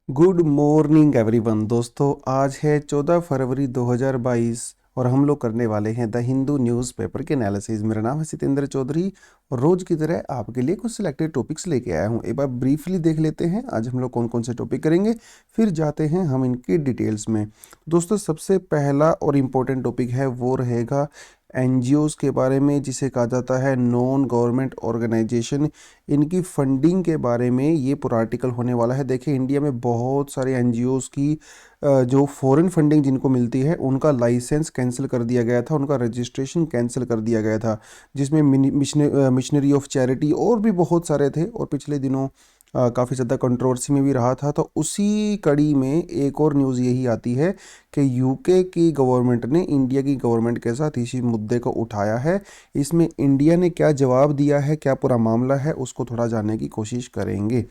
Good morning everyone. दोस्तों, आज है 14 फरवरी 2022 और हम लोग करने वाले हैं द हिंदू न्यूज़पेपर के एनालिसिस। मेरा नाम है सितेंद्र चौधरी और रोज़ की तरह आपके लिए कुछ सिलेक्टेड टॉपिक्स लेके आया हूँ। एक बार ब्रीफली देख लेते हैं आज हम लोग कौन कौन से टॉपिक करेंगे, फिर जाते हैं हम इनकी डिटेल्स में। दोस्तों, सबसे पहला और इम्पोर्टेंट टॉपिक है वो रहेगा एनजीओज़ के बारे में, जिसे कहा जाता है नॉन गवर्नमेंट ऑर्गेनाइजेशन। इनकी फंडिंग के बारे में ये पूरा आर्टिकल होने वाला है। देखिए, इंडिया में बहुत सारे एनजीओज़ की जो फॉरेन फंडिंग जिनको मिलती है उनका लाइसेंस कैंसिल कर दिया गया था, उनका रजिस्ट्रेशन कैंसिल कर दिया गया था, जिसमें मिशनरी ऑफ चैरिटी और भी बहुत सारे थे। और पिछले दिनों काफ़ी ज़्यादा कंट्रोवर्सी में भी रहा था। तो उसी कड़ी में एक और न्यूज़ यही आती है कि यूके की गवर्नमेंट ने इंडिया की गवर्नमेंट के साथ इसी मुद्दे को उठाया है। इसमें इंडिया ने क्या जवाब दिया है, क्या पूरा मामला है, उसको थोड़ा जानने की कोशिश करेंगे।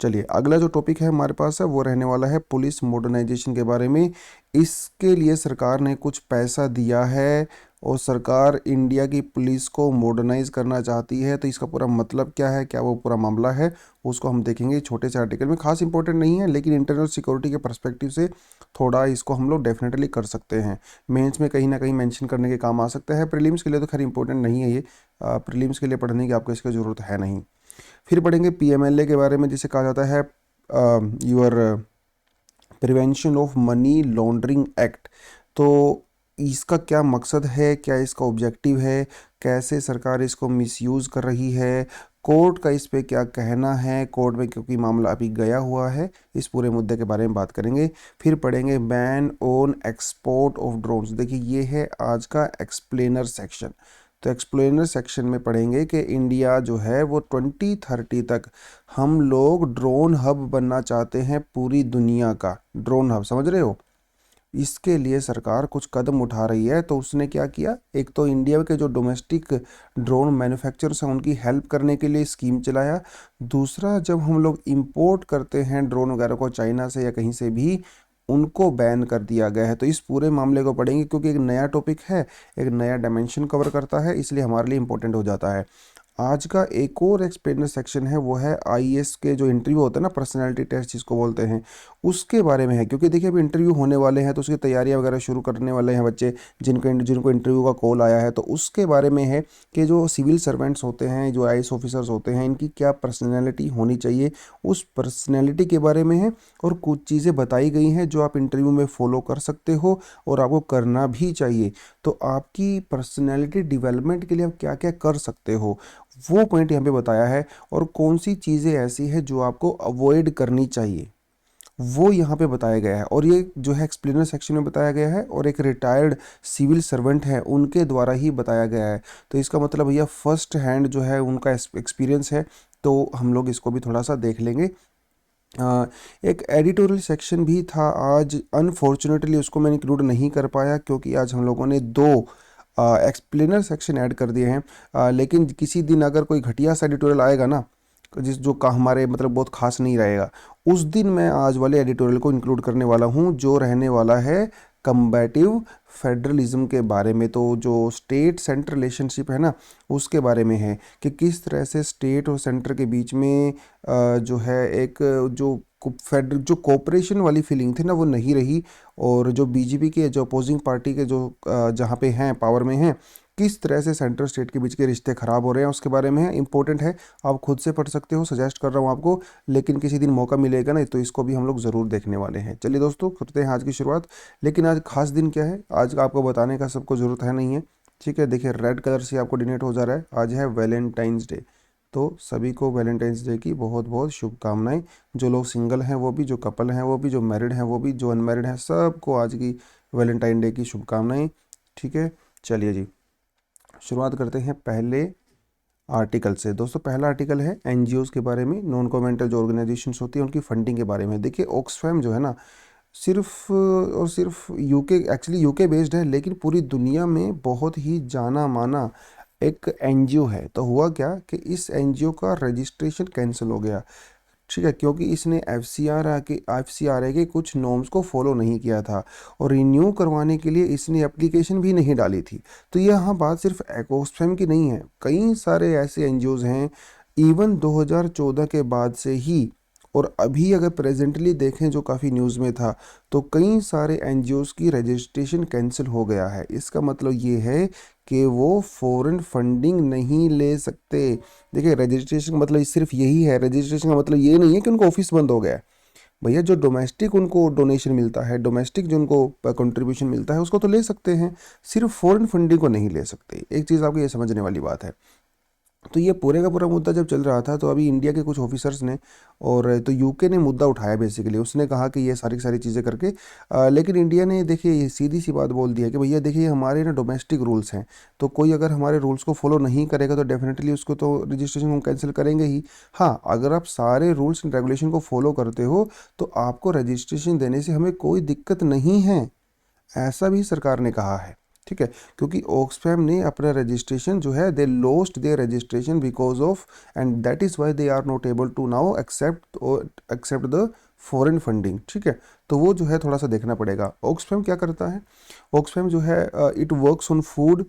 चलिए, अगला जो टॉपिक है हमारे पास है वो रहने वाला है पुलिस मॉडर्नाइजेशन के बारे में। इसके लिए सरकार ने कुछ पैसा दिया है और सरकार इंडिया की पुलिस को मॉडर्नाइज करना चाहती है। तो इसका पूरा मतलब क्या है, क्या वो पूरा मामला है, उसको हम देखेंगे छोटे से आर्टिकल में। खास इंपॉर्टेंट नहीं है, लेकिन इंटरनल सिक्योरिटी के पर्सपेक्टिव से थोड़ा इसको हम लोग डेफिनेटली कर सकते हैं। मेंस में कहीं ना कहीं मेंशन करने के काम आ सकता है। प्रीलिम्स के लिए तो खैर इंपॉर्टेंट नहीं है ये, प्रीलिम्स के लिए पढ़ने की आपको इसकी ज़रूरत है नहीं। फिर पढ़ेंगे पीएमएलए के बारे में, जिसे कहा जाता है your prevention of money laundering act. तो इसका क्या मकसद है, क्या इसका ऑब्जेक्टिव है, कैसे सरकार इसको मिसयूज़ कर रही है, कोर्ट का इस पे क्या कहना है, कोर्ट में क्योंकि मामला अभी गया हुआ है, इस पूरे मुद्दे के बारे में बात करेंगे। फिर पढ़ेंगे ban on export of drones. देखिए, ये है आज का एक्सप्लेनर सेक्शन। तो एक्सप्लेनर सेक्शन में पढ़ेंगे कि इंडिया जो है वो 2030 तक हम लोग ड्रोन हब बनना चाहते हैं, पूरी दुनिया का ड्रोन हब, समझ रहे हो। इसके लिए सरकार कुछ कदम उठा रही है। तो उसने क्या किया, एक तो इंडिया के जो डोमेस्टिक ड्रोन मैन्युफैक्चरर्स हैं उनकी हेल्प करने के लिए स्कीम चलाया। दूसरा, जब हम लोग इंपोर्ट करते हैं ड्रोन वगैरह को चाइना से या कहीं से भी, उनको बैन कर दिया गया है। तो इस पूरे मामले को पढ़ेंगे क्योंकि एक नया टॉपिक है, एक नया डायमेंशन कवर करता है, इसलिए हमारे लिए इंपॉर्टेंट हो जाता है। आज का एक और एक्सप्लेनर सेक्शन है वो है आईएएस के जो इंटरव्यू होता है ना, पर्सनालिटी टेस्ट जिसको बोलते हैं, उसके बारे में है। क्योंकि देखिए, अभी इंटरव्यू होने वाले हैं तो उसकी तैयारियां वगैरह शुरू करने वाले हैं बच्चे, जिनको जिनको इंटरव्यू का कॉल आया है। तो उसके बारे में है कि जो सिविल सर्वेंट्स होते हैं, जो आईएएस ऑफिसर्स होते हैं, इनकी क्या पर्सनैलिटी होनी चाहिए, उस पर्सनैलिटी के बारे में है। और कुछ चीज़ें बताई गई हैं जो आप इंटरव्यू में फॉलो कर सकते हो और आपको करना भी चाहिए। तो आपकी पर्सनैलिटी डेवलपमेंट के लिए आप क्या क्या कर सकते हो, वो पॉइंट यहाँ पे बताया है। और कौन सी चीज़ें ऐसी है जो आपको अवॉइड करनी चाहिए, वो यहाँ पे बताया गया है। और ये जो है एक्सप्लेनर सेक्शन में बताया गया है और एक रिटायर्ड सिविल सर्वेंट है उनके द्वारा ही बताया गया है। तो इसका मतलब भैया फर्स्ट हैंड जो है उनका एक्सपीरियंस है। तो हम लोग इसको भी थोड़ा सा देख लेंगे। एक एडिटोरियल सेक्शन भी था आज, अनफॉर्चुनेटली उसको मैं इंक्लूड नहीं कर पाया क्योंकि आज हम लोगों ने दो एक्सप्लेनर सेक्शन ऐड कर दिए हैं। लेकिन किसी दिन अगर कोई घटिया सा एडिटोरियल आएगा ना, जिस जो का हमारे मतलब बहुत खास नहीं रहेगा, उस दिन मैं आज वाले एडिटोरियल को इंक्लूड करने वाला हूँ, जो रहने वाला है कंबैटिव फेडरलिज्म के बारे में। तो जो स्टेट सेंटर रिलेशनशिप है ना, उसके बारे में है कि किस तरह से स्टेट और सेंटर के बीच में जो है एक जो फेडरल जो कोऑपरेशन वाली फीलिंग थी ना, वो नहीं रही। और जो बीजेपी के जो अपोजिंग पार्टी के जो जहाँ पे हैं, पावर में हैं, किस तरह से सेंट्रल स्टेट के बीच के रिश्ते ख़राब हो रहे हैं, उसके बारे में है। इंपॉर्टेंट है, आप खुद से पढ़ सकते हो, सजेस्ट कर रहा हूँ आपको। लेकिन किसी दिन मौका मिलेगा ना तो इसको भी हम लोग ज़रूर देखने वाले हैं। चलिए दोस्तों, करते हैं आज की शुरुआत। लेकिन आज खास दिन क्या है, आज आपको बताने का सबको ज़रूरत है नहीं है, ठीक है। देखिए, रेड कलर से आपको डिनोट हो जा रहा है, आज है वैलेंटाइंस डे। तो सभी को वैलेंटाइंस डे की बहुत बहुत शुभकामनाएं। जो लोग सिंगल हैं वो भी, जो कपल हैं वो भी, जो मैरिड हैं वो भी, जो अनमैरिड हैं सबको आज की वैलेंटाइन डे की शुभकामनाएं, ठीक है। चलिए जी, शुरुआत करते हैं पहले आर्टिकल से। दोस्तों, पहला आर्टिकल है एनजीओज़ के बारे में, नॉन गवर्नमेंटल जो ऑर्गेनाइजेशंस होती हैं उनकी फंडिंग के बारे में। देखिए, ऑक्सफैम जो है ना, सिर्फ और सिर्फ यूके, एक्चुअली यूके बेस्ड है, लेकिन पूरी दुनिया में बहुत ही जाना माना एक एनजीओ है। तो हुआ क्या कि इस एनजीओ का रजिस्ट्रेशन कैंसिल हो गया, ठीक है, क्योंकि इसने एफ सी आर ए के कुछ नॉर्म्स को फॉलो नहीं किया था और रिन्यू करवाने के लिए इसने एप्लीकेशन भी नहीं डाली थी। तो यहाँ बात सिर्फ एक्सफैम की नहीं है, कई सारे ऐसे एनजीओज़ हैं, इवन 2014 के बाद से ही और अभी अगर प्रेजेंटली देखें जो काफ़ी न्यूज़ में था, तो कई सारे एनजीओज़ की रजिस्ट्रेशन कैंसिल हो गया है। इसका मतलब ये है कि वो फॉरेन फंडिंग नहीं ले सकते। देखिए, रजिस्ट्रेशन का मतलब सिर्फ यही है, रजिस्ट्रेशन का मतलब ये नहीं है कि उनका ऑफिस बंद हो गया है। भैया, जो डोमेस्टिक उनको डोनेशन मिलता है, डोमेस्टिक जो उनको कंट्रीब्यूशन मिलता है, उसको तो ले सकते हैं, सिर्फ फॉरेन फंडिंग को नहीं ले सकते। एक चीज़ आपको ये समझने वाली बात है। तो ये पूरे का पूरा मुद्दा जब चल रहा था, तो अभी इंडिया के कुछ ऑफिसर्स ने और तो यूके ने मुद्दा उठाया, बेसिकली उसने कहा कि ये सारी की सारी चीज़ें करके लेकिन इंडिया ने देखिए ये सीधी सी बात बोल दी है कि भैया देखिए, हमारे ना डोमेस्टिक रूल्स हैं, तो कोई अगर हमारे रूल्स को फॉलो नहीं करेगा तो डेफिनेटली उसको तो रजिस्ट्रेशन हम कैंसिल करेंगे ही। हाँ, अगर आप सारे रूल्स एंड रेगुलेशन को फॉलो करते हो तो आपको रजिस्ट्रेशन देने से हमें कोई दिक्कत नहीं है, ऐसा भी सरकार ने कहा है। ठीक है, क्योंकि ऑक्सफैम ने अपना रजिस्ट्रेशन जो है, they lost their registration because of, and that is why they are not able to now accept the foreign funding. ठीक है, तो वो जो है थोड़ा सा देखना पड़ेगा। ऑक्सफैम क्या करता है? ऑक्सफैम जो है, it works on food,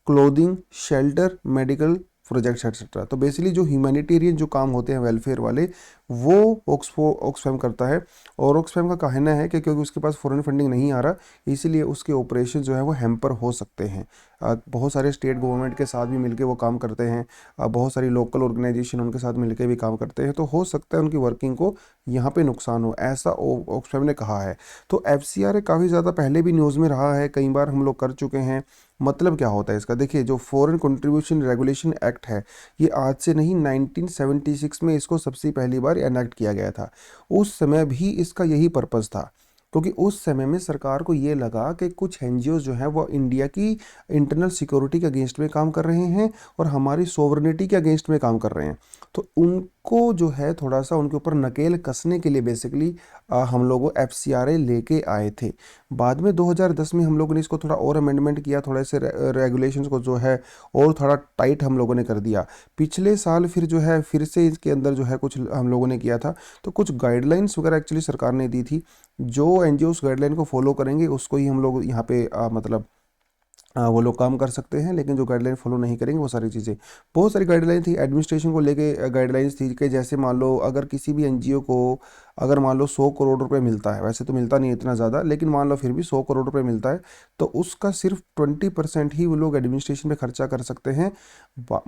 clothing, shelter, medical projects etcetera. तो बेसिकली जो ह्यूमैनिटेरियन जो काम होते हैं, वेलफेयर वाले, वो ऑक्सफैम करता है। और ऑक्सफैम का कहना है कि क्योंकि उसके पास फॉरेन फंडिंग नहीं आ रहा, इसीलिए उसके ऑपरेशन जो है वो हैम्पर हो सकते हैं। बहुत सारे स्टेट गवर्नमेंट के साथ भी मिलके वो काम करते हैं, बहुत सारी लोकल ऑर्गेनाइजेशन उनके साथ मिलके भी काम करते हैं, तो हो सकता है उनकी वर्किंग को यहाँ पे नुकसान हो, ऐसा ऑक्सफैम ने कहा है। तो एफसीआरए काफ़ी ज़्यादा पहले भी न्यूज़ में रहा है, कई बार हम लोग कर चुके हैं। मतलब क्या होता है इसका? देखिए, जो फॉरेन कंट्रीब्यूशन रेगुलेशन एक्ट है, ये आज से नहीं, 1976 में इसको सबसे पहली बार एनेक्ट किया गया था। उस समय भी इसका यही पर्पज़ था, क्योंकि उस समय में सरकार को ये लगा कि कुछ एनजीओ जो हैं वो इंडिया की इंटरनल सिक्योरिटी के अगेंस्ट में काम कर रहे हैं और हमारी सोवरेनिटी के अगेंस्ट में काम कर रहे हैं। तो उनको जो है थोड़ा सा उनके ऊपर नकेल कसने के लिए बेसिकली हम लोगों एफसीआरए लेके आए थे। बाद में 2010 में हम लोगों ने इसको थोड़ा और अमेंडमेंट किया, थोड़े से रेगुलेशंस को जो है और थोड़ा टाइट हम लोगों ने कर दिया। पिछले साल फिर जो है फिर से इसके अंदर जो है कुछ हम लोगों ने किया था, तो कुछ गाइडलाइंस वगैरह एक्चुअली सरकार ने दी थी। जो एनजीओ उस गाइडलाइन को फॉलो करेंगे उसको ही हम लोग यहाँ पे मतलब वो लोग काम कर सकते हैं, लेकिन जो गाइडलाइन फॉलो नहीं करेंगे वो सारी चीज़ें, बहुत सारी गाइडलाइन थी एडमिनिस्ट्रेशन को लेके। गाइडलाइंस थी कि जैसे मान लो अगर किसी भी एनजीओ को अगर मान लो 100 करोड़ रुपए मिलता है, वैसे तो मिलता नहीं है इतना ज़्यादा, लेकिन मान लो फिर भी 100 करोड़ रुपए मिलता है, तो उसका सिर्फ 20% ही वो लोग एडमिनिस्ट्रेशन पे खर्चा कर सकते हैं।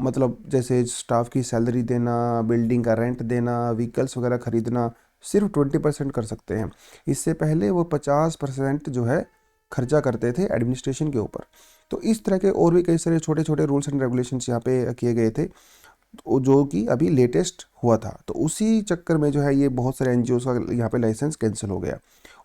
मतलब जैसे स्टाफ की सैलरी देना, बिल्डिंग का रेंट देना, व्हीकल्स वगैरह खरीदना, सिर्फ 20% कर सकते हैं। इससे पहले वो 50% जो है खर्चा करते थे एडमिनिस्ट्रेशन के ऊपर। तो इस तरह के और भी कई सारे छोटे छोटे रूल्स एंड रेगुलेशंस यहाँ पे किए गए थे, जो कि अभी लेटेस्ट हुआ था। तो उसी चक्कर में जो है ये बहुत सारे एनजीओ का यहाँ पे लाइसेंस कैंसिल हो गया।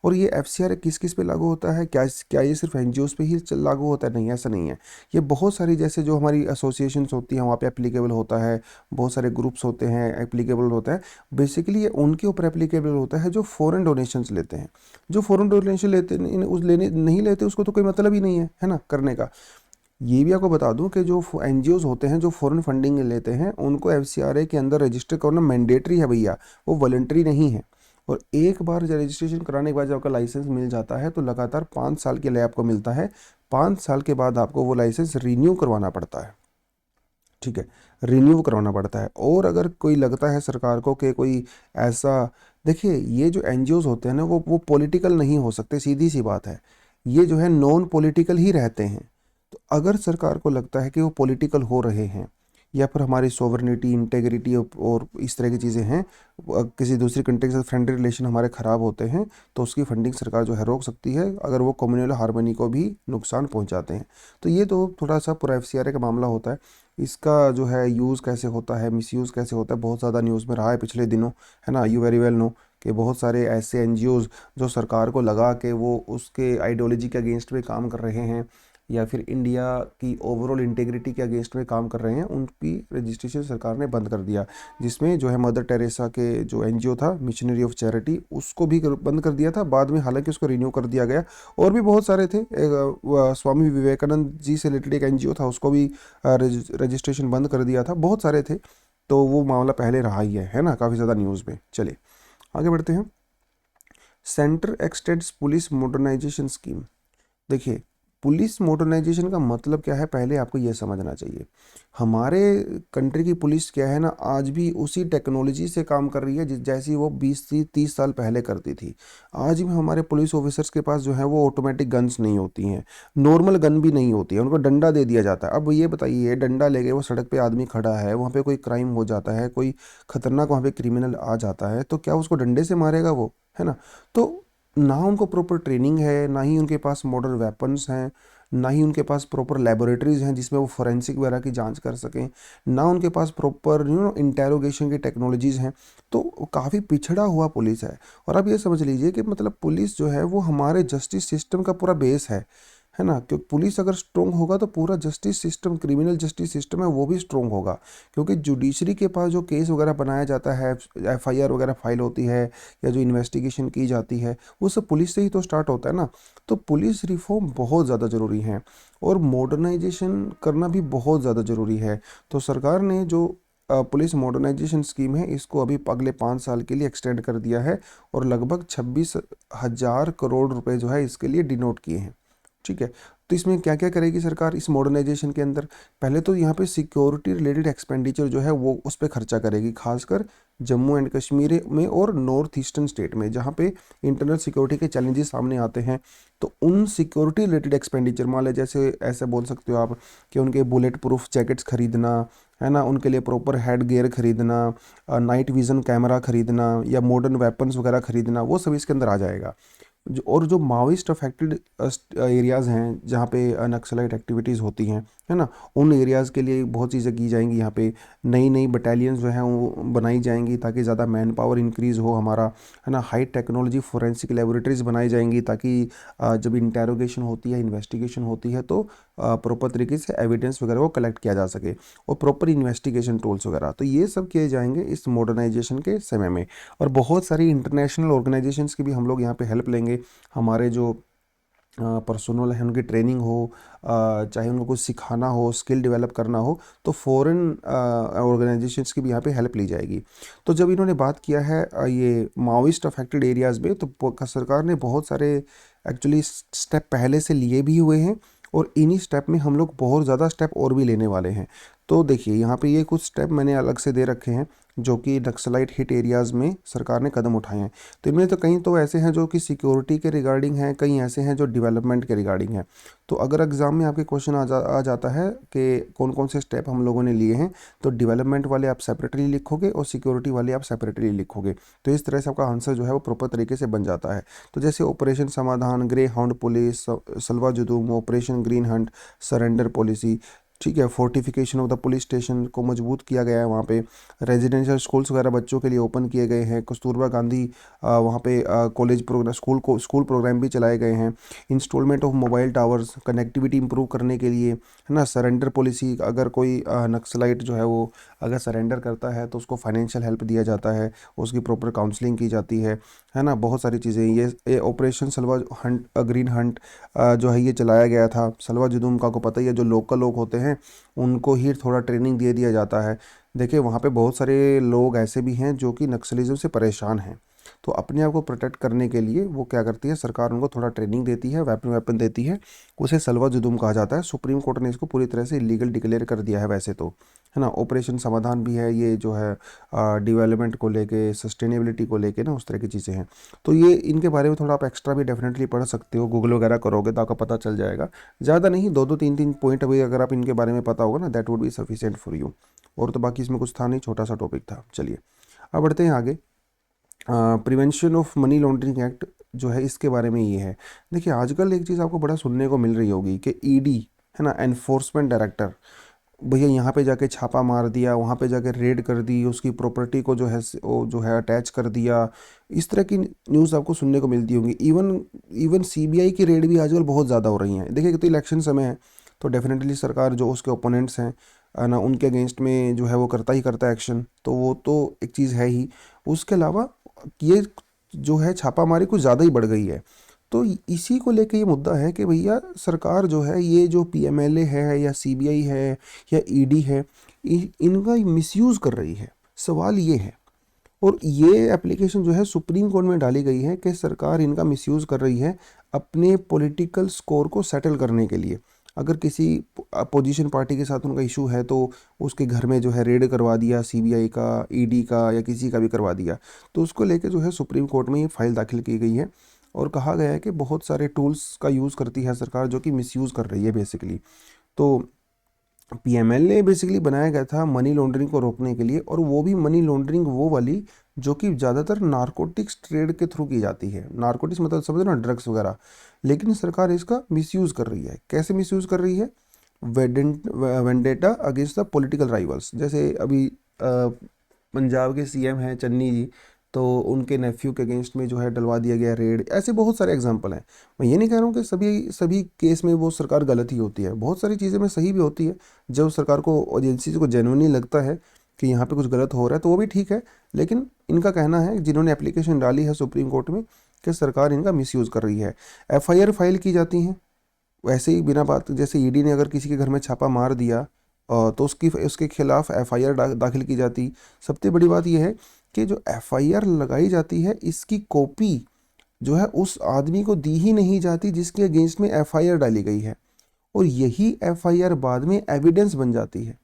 और ये एफसीआरए किस किस पे लागू होता है? क्या क्या ये सिर्फ एनजीओ पे ही लागू होता है? नहीं, ऐसा नहीं है। ये बहुत सारी जैसे जो हमारी एसोसिएशंस होती हैं वहाँ पे एप्लीकेबल होता है, बहुत सारे ग्रुप्स होते हैं एप्लीकेबल होता है। बेसिकली ये उनके ऊपर एप्लीकेबल होता है जो फॉरेन डोनेशंस लेते हैं। जो फॉरेन डोनेशन लेते उस लेने नहीं लेते उसको तो कोई मतलब ही नहीं है ना करने का। ये भी आपको बता दूं कि जो एनजीओज होते हैं जो फॉरेन फंडिंग लेते हैं, उनको एफसीआरए के अंदर रजिस्टर करना मैंडेटरी है भैया, वो वॉलंटरी नहीं है। और एक बार जब रजिस्ट्रेशन कराने के बाद जब आपका लाइसेंस मिल जाता है, तो लगातार 5 साल के लिए आपको मिलता है। 5 साल के बाद आपको वो लाइसेंस रिन्यू करवाना पड़ता है। ठीक है, रिन्यू करवाना पड़ता है। और अगर कोई लगता है सरकार को कि कोई ऐसा, देखिए ये जो एनजीओज होते हैं ना, वो पॉलिटिकल नहीं हो सकते, सीधी सी बात है। ये जो है नॉन पॉलिटिकल ही रहते हैं। तो अगर सरकार को लगता है कि वो पॉलिटिकल हो रहे हैं, या फिर हमारी सोवरेनिटी, इंटेग्रिटी और इस तरह की चीज़ें हैं, किसी दूसरी कंट्री के साथ फ्रेंडली रिलेशन हमारे ख़राब होते हैं, तो उसकी फंडिंग सरकार जो है रोक सकती है, अगर वो कम्युनल हार्मनी को भी नुकसान पहुंचाते हैं। तो ये तो थोड़ा सा पूरा एफसीआरए का मामला होता है। इसका जो है यूज़ कैसे होता है, मिसयूज़ कैसे होता है, बहुत ज़्यादा न्यूज़ में रहा है पिछले दिनों, है ना। यू वेरी वेल नो कि बहुत सारे ऐसे एनजीओज़ जो सरकार को लगा कि वो उसके आइडियोलॉजी के अगेंस्ट में काम कर रहे हैं, या फिर इंडिया की ओवरऑल इंटीग्रिटी के अगेंस्ट में काम कर रहे हैं, उनकी रजिस्ट्रेशन सरकार ने बंद कर दिया। जिसमें जो है मदर टेरेसा के जो एनजीओ था, मिशनरी ऑफ चैरिटी, उसको भी बंद कर दिया था। बाद में हालांकि उसको रिन्यू कर दिया गया। और भी बहुत सारे थे, स्वामी विवेकानंद जी से रिलेटेड एक एनजीओ था, उसको भी रजिस्ट्रेशन बंद कर दिया था। बहुत सारे थे, तो वो मामला पहले रहा ही है ना, काफ़ी ज़्यादा न्यूज़ में। चलिए आगे बढ़ते हैं। Centre extends police modernisation scheme. देखिए, पुलिस मॉडर्नाइजेशन का मतलब क्या है, पहले आपको ये समझना चाहिए। हमारे कंट्री की पुलिस क्या है ना, आज भी उसी टेक्नोलॉजी से काम कर रही है जैसी वो 20 से 30 साल पहले करती थी। आज भी हमारे पुलिस ऑफिसर्स के पास जो है वो ऑटोमेटिक गन्स नहीं होती हैं, नॉर्मल गन भी नहीं होती है, उनको डंडा दे दिया जाता है। अब ये बताइए, डंडा लेके वो सड़क पे आदमी खड़ा है, वहाँ पे कोई क्राइम हो जाता है, कोई खतरनाक वहाँ पे क्रिमिनल आ जाता है, तो क्या उसको डंडे से मारेगा वो, है ना? तो ना उनको प्रॉपर ट्रेनिंग है, ना ही उनके पास मॉडर्न वेपन्स हैं, ना ही उनके पास प्रॉपर लेबोरेटरीज हैं जिसमें वो फोरेंसिक वगैरह की जांच कर सकें, ना उनके पास प्रॉपर इंटेरोगेशन की टेक्नोलॉजीज़ हैं। तो काफ़ी पिछड़ा हुआ पुलिस है। और आप ये समझ लीजिए कि मतलब पुलिस जो है वो हमारे जस्टिस सिस्टम का पूरा बेस है ना? क्योंकि पुलिस अगर स्ट्रोंग होगा तो पूरा justice system, criminal justice system है वो भी स्ट्रोंग होगा। क्योंकि जुडिशरी के पास जो केस वगैरह बनाया जाता है, एफआईआर वगैरह फाइल होती है, या जो इन्वेस्टिगेशन की जाती है, वो सब पुलिस से ही तो स्टार्ट होता है ना। तो पुलिस रिफॉर्म बहुत ज़्यादा ज़रूरी है और मॉडर्नाइजेशन करना भी बहुत ज़्यादा ज़रूरी है। तो सरकार ने जो पुलिस मॉडर्नाइजेशन स्कीम है, इसको अभी अगले 5 साल के लिए एक्सटेंड कर दिया है और लगभग 26,000 करोड़ रुपए जो है इसके लिए डिनोट किए हैं। ठीक है। तो इसमें क्या क्या करेगी सरकार इस मॉडर्नाइजेशन के अंदर? पहले तो यहाँ पे सिक्योरिटी रिलेटेड एक्सपेंडिचर जो है वो उस पर खर्चा करेगी, खासकर जम्मू एंड कश्मीर में और नॉर्थ ईस्टर्न स्टेट में, जहाँ पे इंटरनल सिक्योरिटी के चैलेंजेस सामने आते हैं। तो उन सिक्योरिटी रिलेटेड एक्सपेंडिचर, मान लें जैसे ऐसे बोल सकते हो आप कि उनके बुलेट प्रूफ जैकेट्स खरीदना, है ना, उनके लिए प्रॉपर हेड गियर खरीदना, नाइट विजन कैमरा खरीदना, या मॉडर्न वेपन्स वगैरह खरीदना, वो सब इसके अंदर आ जाएगा। जो माओइस्ट अफेक्टेड एरियाज़ हैं जहाँ पे नक्सलाइट एक्टिविटीज़ होती हैं, है ना, उन एरियाज़ के लिए बहुत चीज़ें की जाएंगी। यहाँ पे नई नई बटालियंस जो हैं वो बनाई जाएंगी ताकि ज़्यादा मैन पावर इंक्रीज़ हो हमारा, है ना। हाई टेक्नोलॉजी फोरेंसिक लेबोरेटरीज़ बनाई जाएंगी ताकि जब इंटेरोगेशन होती है, इन्वेस्टिगेशन होती है, तो प्रॉपर तरीके से एविडेंस वगैरह को कलेक्ट किया जा सके, और प्रॉपर इन्वेस्टिगेशन टूल्स वगैरह, तो ये सब किए जाएंगे इस मॉडर्नाइजेशन के समय में। और बहुत सारी इंटरनेशनल ऑर्गेनाइजेशंस की भी हम लोग यहाँ पे हेल्प लेंगे। हमारे जो पर्सनल है उनकी ट्रेनिंग हो, चाहे उनको कुछ सिखाना हो, स्किल डेवलप करना हो, तो फॉरेन ऑर्गेनाइजेशंस की भी यहाँ पे हेल्प ली जाएगी। तो जब इन्होंने बात किया है ये माओइस्ट अफेक्टेड एरियाज़ में, तो सरकार ने बहुत सारे एक्चुअली स्टेप पहले से लिए भी हुए हैं, और इन्हीं स्टेप में हम लोग बहुत ज़्यादा स्टेप और भी लेने वाले हैं। तो देखिए यहाँ पे ये कुछ स्टेप मैंने अलग से दे रखे हैं जो कि नक्सलाइट हिट एरियाज़ में सरकार ने कदम उठाए हैं। तो इनमें तो कहीं तो ऐसे हैं जो कि सिक्योरिटी के रिगार्डिंग हैं, कई ऐसे हैं जो डेवलपमेंट के रिगार्डिंग हैं। तो अगर एग्ज़ाम में आपके क्वेश्चन आ जाता है कि कौन कौन से स्टेप हम लोगों ने लिए हैं, तो डेवलपमेंट वाले आप सेपरेटली लिखोगे और सिक्योरिटी वाले आप सेपरेटली लिखोगे। तो इस तरह से आपका आंसर जो है वो प्रॉपर तरीके से बन जाता है। तो जैसे operation Samadhan, greyhound police, Salwa Judum, operation green hunt, surrender policy, ठीक है, fortification of the police station को मजबूत किया गया है, वहाँ पे रेजिडेंशियल स्कूल्स वगैरह बच्चों के लिए ओपन किए गए हैं, कस्तूरबा गांधी वहाँ पे कॉलेज प्रोग्राम, स्कूल प्रोग्राम भी चलाए गए हैं, instalment of mobile towers connectivity improve करने के लिए, है ना। सरेंडर पॉलिसी, अगर कोई नक्सलाइट जो है वो अगर सरेंडर करता है तो उसको फाइनेंशियल हेल्प दिया जाता है, उसकी प्रॉपर काउंसलिंग की जाती है ना, बहुत सारी चीज़ें। ये ऑपरेशन सलवा हंट, ग्रीन हंट जो है ये चलाया गया था। सलवा जुदूम का को पता ही है, जो लोकल लोग होते हैं उनको ही थोड़ा ट्रेनिंग दे दिया जाता है। देखिए वहाँ पे बहुत सारे लोग ऐसे भी हैं जो कि नक्सलिज्म से परेशान हैं, तो अपने आप को प्रोटेक्ट करने के लिए वो क्या करती है, सरकार उनको थोड़ा ट्रेनिंग देती है, वेपन देती है। उसे सलवा जुदूम कहा जाता है। सुप्रीम कोर्ट ने इसको पूरी तरह से इलीगल डिक्लेयर कर दिया है वैसे तो, है ना। ऑपरेशन समाधान भी है, ये जो है डेवलपमेंट को लेके, सस्टेनेबिलिटी को लेके ना, उस तरह की चीज़ें हैं। तो ये इनके बारे में थोड़ा आप एक्स्ट्रा भी डेफिनेटली पढ़ सकते हो, गूगल वगैरह करोगे तो आपको पता चल जाएगा। ज़्यादा नहीं, दो दो तीन तीन पॉइंट अभी अगर आप इनके बारे में पता होगा ना, that would be sufficient for you. और तो बाकी इसमें कुछ था नहीं, छोटा सा टॉपिक था। चलिए अब बढ़ते हैं आगे। Prevention of money laundering act जो है इसके बारे में ये है। देखिए आजकल एक चीज़ आपको बड़ा सुनने को मिल रही होगी कि ईडी, है ना, एनफोर्समेंट डायरेक्टर, भैया यहाँ पे जाके छापा मार दिया, वहाँ पे जाके रेड कर दी, उसकी प्रॉपर्टी को जो है वो जो है अटैच कर दिया। इस तरह की न्यूज़ आपको सुनने को मिलती होंगी। इवन इवन सीबीआई की रेड भी आजकल बहुत ज़्यादा हो रही हैं। देखिए तो इलेक्शन समय है, तो डेफिनेटली सरकार जो उसके ओपोनेंट्स हैं ना, उनके अगेंस्ट में जो है वो करता ही करता है एक्शन, तो वो तो एक चीज़ है ही। उसके अलावा ये जो है छापामारी कुछ ज़्यादा ही बढ़ गई है। तो इसी को लेके ये मुद्दा है कि भैया सरकार जो है, ये जो पीएमएलए है या सीबीआई है या ईडी है, इनका मिसयूज़ कर रही है। सवाल ये है, और ये एप्लीकेशन जो है सुप्रीम कोर्ट में डाली गई है कि सरकार इनका मिसयूज़ कर रही है अपने पॉलिटिकल स्कोर को सेटल करने के लिए। अगर किसी अपोजिशन पार्टी के साथ उनका इशू है तो उसके घर में जो है रेड करवा दिया, सीबीआई का, ईडी का या किसी का भी करवा दिया, तो उसको लेके जो है सुप्रीम कोर्ट में ये फाइल दाखिल की गई है और कहा गया है कि बहुत सारे टूल्स का यूज़ करती है सरकार जो कि मिसयूज़ कर रही है बेसिकली। तो पीएमएलए बेसिकली बनाया गया था मनी लॉन्ड्रिंग को रोकने के लिए, और वो भी मनी लॉन्ड्रिंग वो वाली जो कि ज़्यादातर नारकोटिक्स ट्रेड के थ्रू की जाती है। नारकोटिक्स मतलब समझो ना, ड्रग्स वगैरह। लेकिन सरकार इसका मिसयूज़ कर रही है। कैसे मिसयूज़ कर रही है? Vendetta against the political rivals. जैसे अभी पंजाब के सीएम हैं चन्नी जी, तो उनके नेफ्यू के अगेंस्ट में जो है डलवा दिया गया रेड। ऐसे बहुत सारे एग्जांपल हैं। मैं ये नहीं कह रहा हूँ कि सभी सभी केस में वो सरकार गलत ही होती है, बहुत सारी चीज़ें में सही भी होती है। जब सरकार को, एजेंसी को जेन्युइनली लगता है कि यहाँ पे कुछ गलत हो रहा है तो वो भी ठीक है। लेकिन इनका कहना है, जिन्होंने एप्लीकेशन डाली है सुप्रीम कोर्ट में, कि सरकार इनका मिसयूज़ कर रही है। एफआईआर फाइल की जाती हैं वैसे ही बिना बात। जैसे ईडी ने अगर किसी के घर में छापा मार दिया तो उसके खिलाफ एफआईआर दाखिल की जाती। सबसे बड़ी बात यह है कि जो एफआईआर लगाई जाती है, इसकी कॉपी जो है उस आदमी को दी ही नहीं जाती जिसके अगेंस्ट में एफआईआर डाली गई है, और यही एफआईआर बाद में एविडेंस बन जाती है।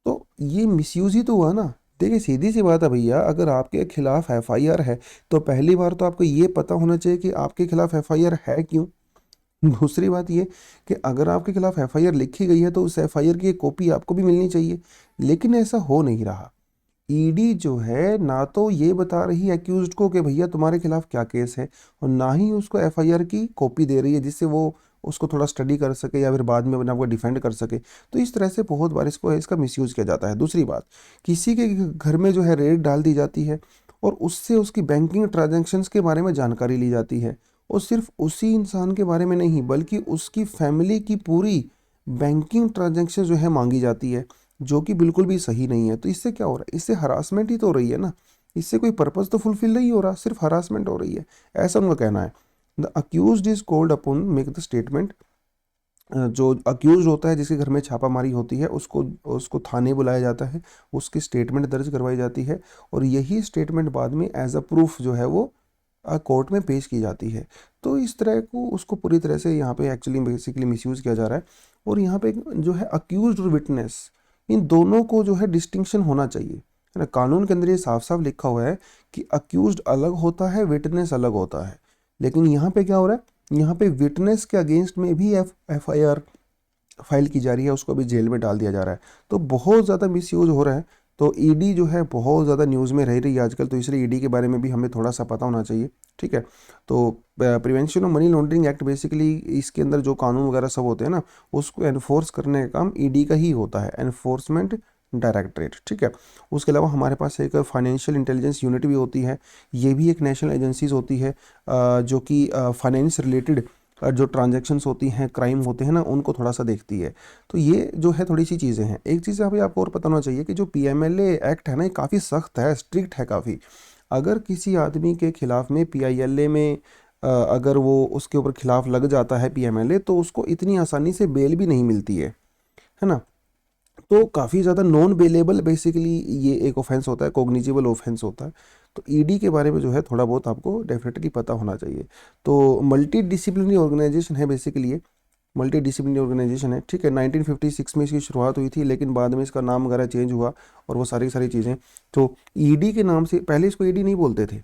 तो ये मिसयूज ही तो हुआ ना। देखिए सीधी सी बात है भैया, अगर आपके खिलाफ एफआईआर है तो पहली बार तो आपको ये पता होना चाहिए कि आपके खिलाफ एफआईआर है क्यों। दूसरी बात ये कि अगर आपके खिलाफ एफआईआर लिखी गई है तो उस एफआईआर की एक कॉपी आपको भी मिलनी चाहिए। लेकिन ऐसा हो नहीं रहा। ईडी जो है ना तो ये बता रही है अक्यूज्ड को कि भैया तुम्हारे खिलाफ क्या केस है, और ना ही उसको एफआईआर की कॉपी दे रही है जिससे वो उसको थोड़ा स्टडी कर सके या फिर बाद में अपने आप को डिफेंड कर सके। तो इस तरह से बहुत बार इसका मिसयूज़ किया जाता है। दूसरी बात, किसी के घर में जो है रेड डाल दी जाती है और उससे उसकी बैंकिंग ट्रांजैक्शंस के बारे में जानकारी ली जाती है, और सिर्फ उसी इंसान के बारे में नहीं बल्कि उसकी फैमिली की पूरी बैंकिंग ट्रांजैक्शन जो है मांगी जाती है, जो कि बिल्कुल भी सही नहीं है। तो इससे क्या हो रहा है? इससे हरासमेंट ही तो हो रही है ना। इससे कोई पर्पस तो फुलफिल नहीं हो रहा, सिर्फ हरासमेंट हो रही है, ऐसा उनका कहना है। The accused is called upon make the statement. जो अक्यूज होता है, जिसके घर में छापामारी होती है, उसको उसको थाने बुलाया जाता है, उसकी स्टेटमेंट दर्ज करवाई जाती है, और यही स्टेटमेंट बाद में एज अ प्रूफ जो है वो कोर्ट में पेश की जाती है। तो इस तरह को उसको पूरी तरह से यहाँ पे एक्चुअली बेसिकली मिसयूज़ किया जा रहा है। और यहाँ पे जो है अक्यूज्ड और विटनेस, इन दोनों को जो है डिस्टिंक्शन होना चाहिए, है ना। कानून के अंदर ये साफ साफ लिखा हुआ है कि अक्यूज्ड अलग होता है, विटनेस अलग होता है। लेकिन यहाँ पे क्या हो रहा है? यहाँ पे विटनेस के अगेंस्ट में भी एफआईआर फाइल की जा रही है, उसको भी जेल में डाल दिया जा रहा है। तो बहुत ज़्यादा मिसयूज हो रहा है। तो ईडी जो है बहुत ज़्यादा न्यूज़ में रह रही है आजकल, तो इसलिए ईडी के बारे में भी हमें थोड़ा सा पता होना चाहिए। ठीक है। तो prevention of money laundering act basically, इसके अंदर जो कानून वगैरह सब होते हैं ना, उसको एनफोर्स करने का काम ईडी का ही होता है, एनफोर्समेंट डायरेक्टरेट। ठीक है। उसके अलावा हमारे पास एक फाइनेंशियल इंटेलिजेंस यूनिट भी होती है। ये भी एक नेशनल एजेंसीज होती है जो कि फाइनेंस रिलेटेड जो ट्रांजैक्शंस होती हैं, क्राइम होते हैं ना, उनको थोड़ा सा देखती है। तो ये जो है थोड़ी सी चीज़ें हैं। एक चीज़ यहाँ पे आपको और पता होना चाहिए कि जो पीएमएलए एक्ट है ना, ये काफ़ी सख्त है, स्ट्रिक्ट है काफ़ी। अगर किसी आदमी के खिलाफ में पीआईएलए में अगर वो उसके ऊपर खिलाफ लग जाता है पीएमएलए, तो उसको इतनी आसानी से बेल भी नहीं मिलती है ना। तो काफ़ी ज़्यादा नॉन बेलेबल बेसिकली ये एक ऑफेंस होता है, कॉग्निजिबल ऑफेंस होता है। तो ईडी के बारे में जो है थोड़ा बहुत आपको डेफिनेटली पता होना चाहिए। तो मल्टी डिसिप्लिनरी ऑर्गेनाइजेशन है बेसिकली, ये मल्टी डिसिप्लिनरी ऑर्गेनाइजेशन है। ठीक है। 1956 में इसकी शुरुआत हुई थी, लेकिन बाद में इसका नाम वगैरह चेंज हुआ और वो सारी सारी चीज़ें। तो ईडी के नाम से पहले इसको ईडी नहीं बोलते थे।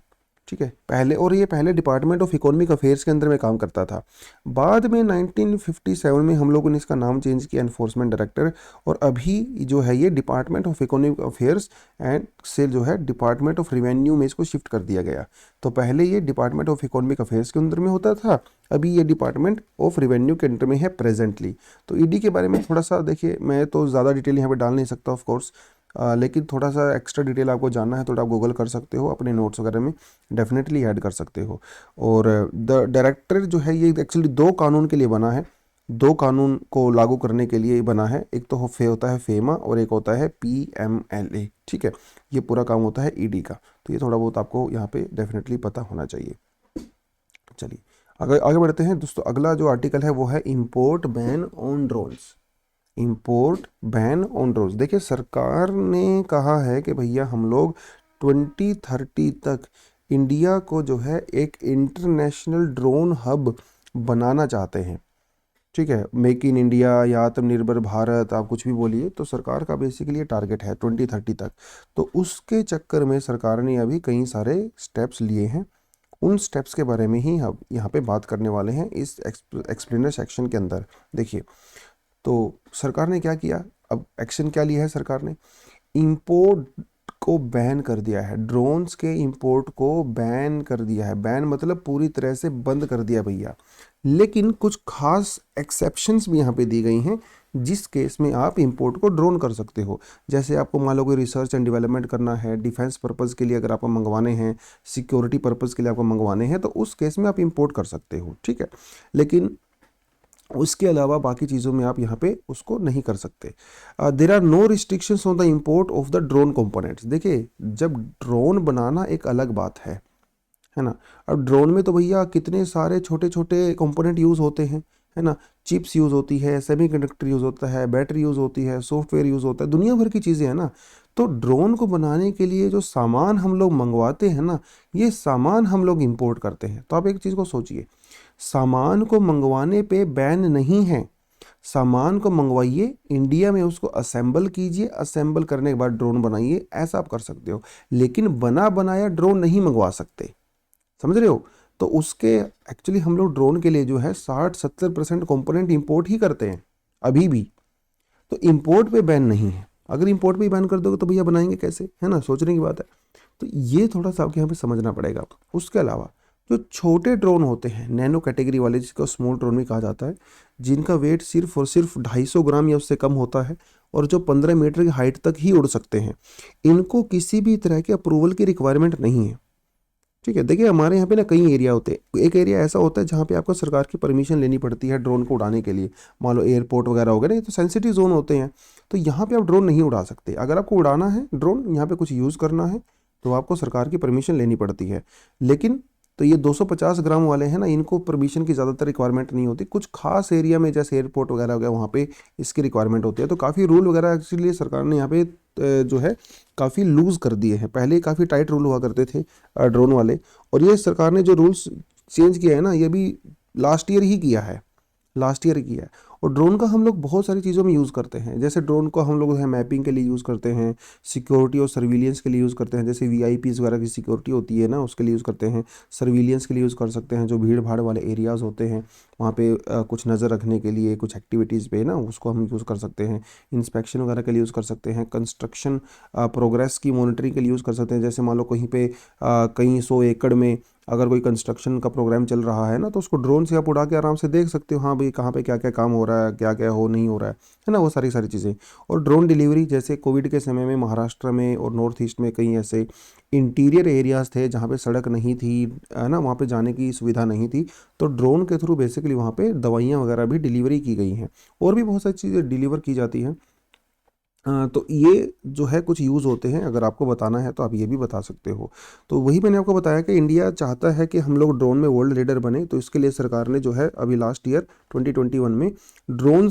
ठीक है। पहले, और ये पहले डिपार्टमेंट ऑफ इकोनॉमिक अफेयर्स के अंदर में काम करता था। बाद में 1957 में हम लोगों ने इसका नाम चेंज किया, एनफोर्समेंट डायरेक्टर। और अभी जो है ये department of economic affairs and से जो है डिपार्टमेंट ऑफ रेवेन्यू में इसको शिफ्ट कर दिया गया। तो पहले ये डिपार्टमेंट ऑफ इकोनॉमिक अफेयर्स के अंदर में होता था, अभी ये डिपार्टमेंट ऑफ रेवेन्यू के अंडर में है प्रेजेंटली। तो ईडी के बारे में थोड़ा सा देखिए, मैं तो ज़्यादा डिटेल यहाँ पे डाल नहीं सकता ऑफ कोर्स, लेकिन थोड़ा सा एक्स्ट्रा डिटेल आपको जानना है तो आप गूगल कर सकते हो, अपने नोट्स वगैरह में डेफिनेटली ऐड कर सकते हो। और द डायरेक्टर जो है ये एक्चुअली दो कानून के लिए बना है, दो कानून को लागू करने के लिए बना है। एक तो होता है फेमा और एक होता है पीएमएलए। ठीक है। ये पूरा काम होता है ईडी का। तो ये थोड़ा बहुत आपको यहाँ पे डेफिनेटली पता होना चाहिए। चलिए आगे आगे बढ़ते हैं दोस्तों। अगला जो आर्टिकल है वो है import ban on drones. Import ban on drones. देखिए सरकार ने कहा है कि भैया हम लोग 2030 तक इंडिया को जो है एक इंटरनेशनल ड्रोन हब बनाना चाहते हैं। ठीक है, मेक इन इंडिया या आत्मनिर्भर भारत, आप कुछ भी बोलिए, तो सरकार का बेसिकली ये टारगेट है 2030 तक। तो उसके चक्कर में सरकार ने अभी कई सारे स्टेप्स लिए हैं। उन स्टेप्स के बारे में ही हम यहाँ पे बात करने वाले हैं इस एक्सप्लेनर सेक्शन के अंदर। देखिए, तो सरकार ने क्या किया, अब एक्शन क्या लिया है सरकार ने, इंपोर्ट को बैन कर दिया है, ड्रोन्स के इंपोर्ट को बैन कर दिया है। बैन मतलब पूरी तरह से बंद कर दिया भैया। लेकिन कुछ खास एक्सेप्शंस भी यहाँ पे दी गई हैं, जिस केस में आप इंपोर्ट को ड्रोन कर सकते हो। जैसे आपको मान लो कोई रिसर्च एंड डेवलपमेंट करना है, डिफेंस पर्पज़ के लिए अगर आपको मंगवाने हैं, सिक्योरिटी पर्पज़ के लिए आपको मंगवाने हैं, तो उस केस में आप इंपोर्ट कर सकते हो। ठीक है, लेकिन उसके अलावा बाकी चीज़ों में आप यहाँ पे उसको नहीं कर सकते। There are no restrictions on the import of the drone components. देखिए, जब ड्रोन बनाना एक अलग बात है ना। अब ड्रोन में तो भैया कितने सारे छोटे छोटे कंपोनेंट यूज़ होते हैं, है ना। चिप्स यूज़ होती है, सेमीकंडक्टर यूज़ होता है, बैटरी यूज़ होती है, सॉफ्टवेयर यूज़ होता है, दुनिया भर की चीज़ें हैं ना। तो ड्रोन को बनाने के लिए जो सामान हम लोग मंगवाते हैं ना, ये सामान हम लोग इंपोर्ट करते हैं। तो आप एक चीज़ को सोचिए, सामान को मंगवाने पे बैन नहीं है। सामान को मंगवाइए, इंडिया में उसको असेंबल कीजिए, असेंबल करने के बाद ड्रोन बनाइए, ऐसा आप कर सकते हो। लेकिन बना बनाया ड्रोन नहीं मंगवा सकते, समझ रहे हो। तो उसके एक्चुअली हम लोग ड्रोन के लिए जो है 60-70% कंपोनेंट इंपोर्ट ही करते हैं अभी भी। तो इंपोर्ट पे बैन नहीं है। अगर इंपोर्ट पे बैन कर दोगे तो भैया बनाएंगे कैसे, है ना, सोचने की बात है। तो ये थोड़ा सा आपको यहाँ पे समझना पड़ेगा। उसके अलावा जो छोटे ड्रोन होते हैं, नैनो कैटेगरी वाले, जिसको स्मॉल ड्रोन भी कहा जाता है, जिनका वेट सिर्फ और सिर्फ 250 ग्राम या उससे कम होता है, और जो 15 मीटर की हाइट तक ही उड़ सकते हैं, इनको किसी भी तरह के अप्रूवल की रिक्वायरमेंट नहीं है। ठीक है, देखिए हमारे यहाँ पे ना कई एरिया होते हैं। एक एरिया ऐसा होता है जहाँ पे आपको सरकार की परमिशन लेनी पड़ती है ड्रोन को उड़ाने के लिए। मान लो एयरपोर्ट वगैरह हो गए ना, ये तो सेंसिटिव जोन होते हैं। तो यहाँ पे आप ड्रोन नहीं उड़ा सकते। अगर आपको उड़ाना है ड्रोन, यहाँ पे कुछ यूज़ करना है, तो आपको सरकार की परमिशन लेनी पड़ती है। लेकिन तो ये 250 ग्राम वाले हैं ना, इनको परमिशन की ज़्यादातर रिक्वायरमेंट नहीं होती। कुछ खास एरिया में जैसे एयरपोर्ट वगैरह हो गया, वहाँ पे इसकी रिक्वायरमेंट होती है। तो काफ़ी रूल वगैरह एक्चुअली सरकार ने यहाँ पे जो है काफ़ी लूज़ कर दिए हैं। पहले काफ़ी टाइट रूल हुआ करते थे ड्रोन वाले, और ये सरकार ने जो रूल्स चेंज किया है ना, ये भी लास्ट ईयर ही किया है, लास्ट ईयर किया है। और ड्रोन का हम लोग बहुत सारी चीज़ों में यूज़ करते हैं। जैसे ड्रोन को हम लोग है मैपिंग के लिए यूज़ करते हैं, सिक्योरिटी और सर्विलियंस के लिए यूज़ करते हैं। जैसे वीआईपीज़ वगैरह की सिक्योरिटी होती है ना, उसके लिए यूज़ करते हैं। सर्विलियंस के लिए यूज़ कर सकते हैं, जो भीड़ भाड़ वाले एरियाज़ होते हैं वहाँ पे कुछ नज़र रखने के लिए, कुछ एक्टिविटीज़ पे ना, उसको हम यूज़ कर सकते हैं। इंस्पेक्शन वगैरह के लिए यूज़ कर सकते हैं। कंस्ट्रक्शन प्रोग्रेस की मॉनिटरिंग के लिए यूज़ कर सकते हैं। जैसे मान लो कहीं पे कहीं 100 एकड़ में अगर कोई कंस्ट्रक्शन का प्रोग्राम चल रहा है ना, तो उसको ड्रोन से आप उड़ा के आराम से देख सकते हो, हाँ भाई कहाँ पे क्या क्या काम हो रहा है, क्या क्या हो नहीं हो रहा है ना, वो सारी सारी चीज़ें। और ड्रोन डिलीवरी, जैसे कोविड के समय में महाराष्ट्र में और नॉर्थ ईस्ट में कई ऐसे इंटीरियर एरियाज़ थे जहाँ पे सड़क नहीं थी, है ना, वहाँ पे जाने की सुविधा नहीं थी। तो ड्रोन के थ्रू बेसिकली वहाँ पे दवाइयाँ वगैरह भी डिलीवरी की गई हैं, और भी बहुत सारी चीज़ें डिलीवर की जाती हैं। तो ये जो है कुछ यूज़ होते हैं। अगर आपको बताना है तो आप ये भी बता सकते हो। तो वही मैंने आपको बताया कि इंडिया चाहता है कि हम लोग ड्रोन में वर्ल्ड लीडर बने। तो इसके लिए सरकार ने जो है अभी लास्ट ईयर 2021 में ड्रोन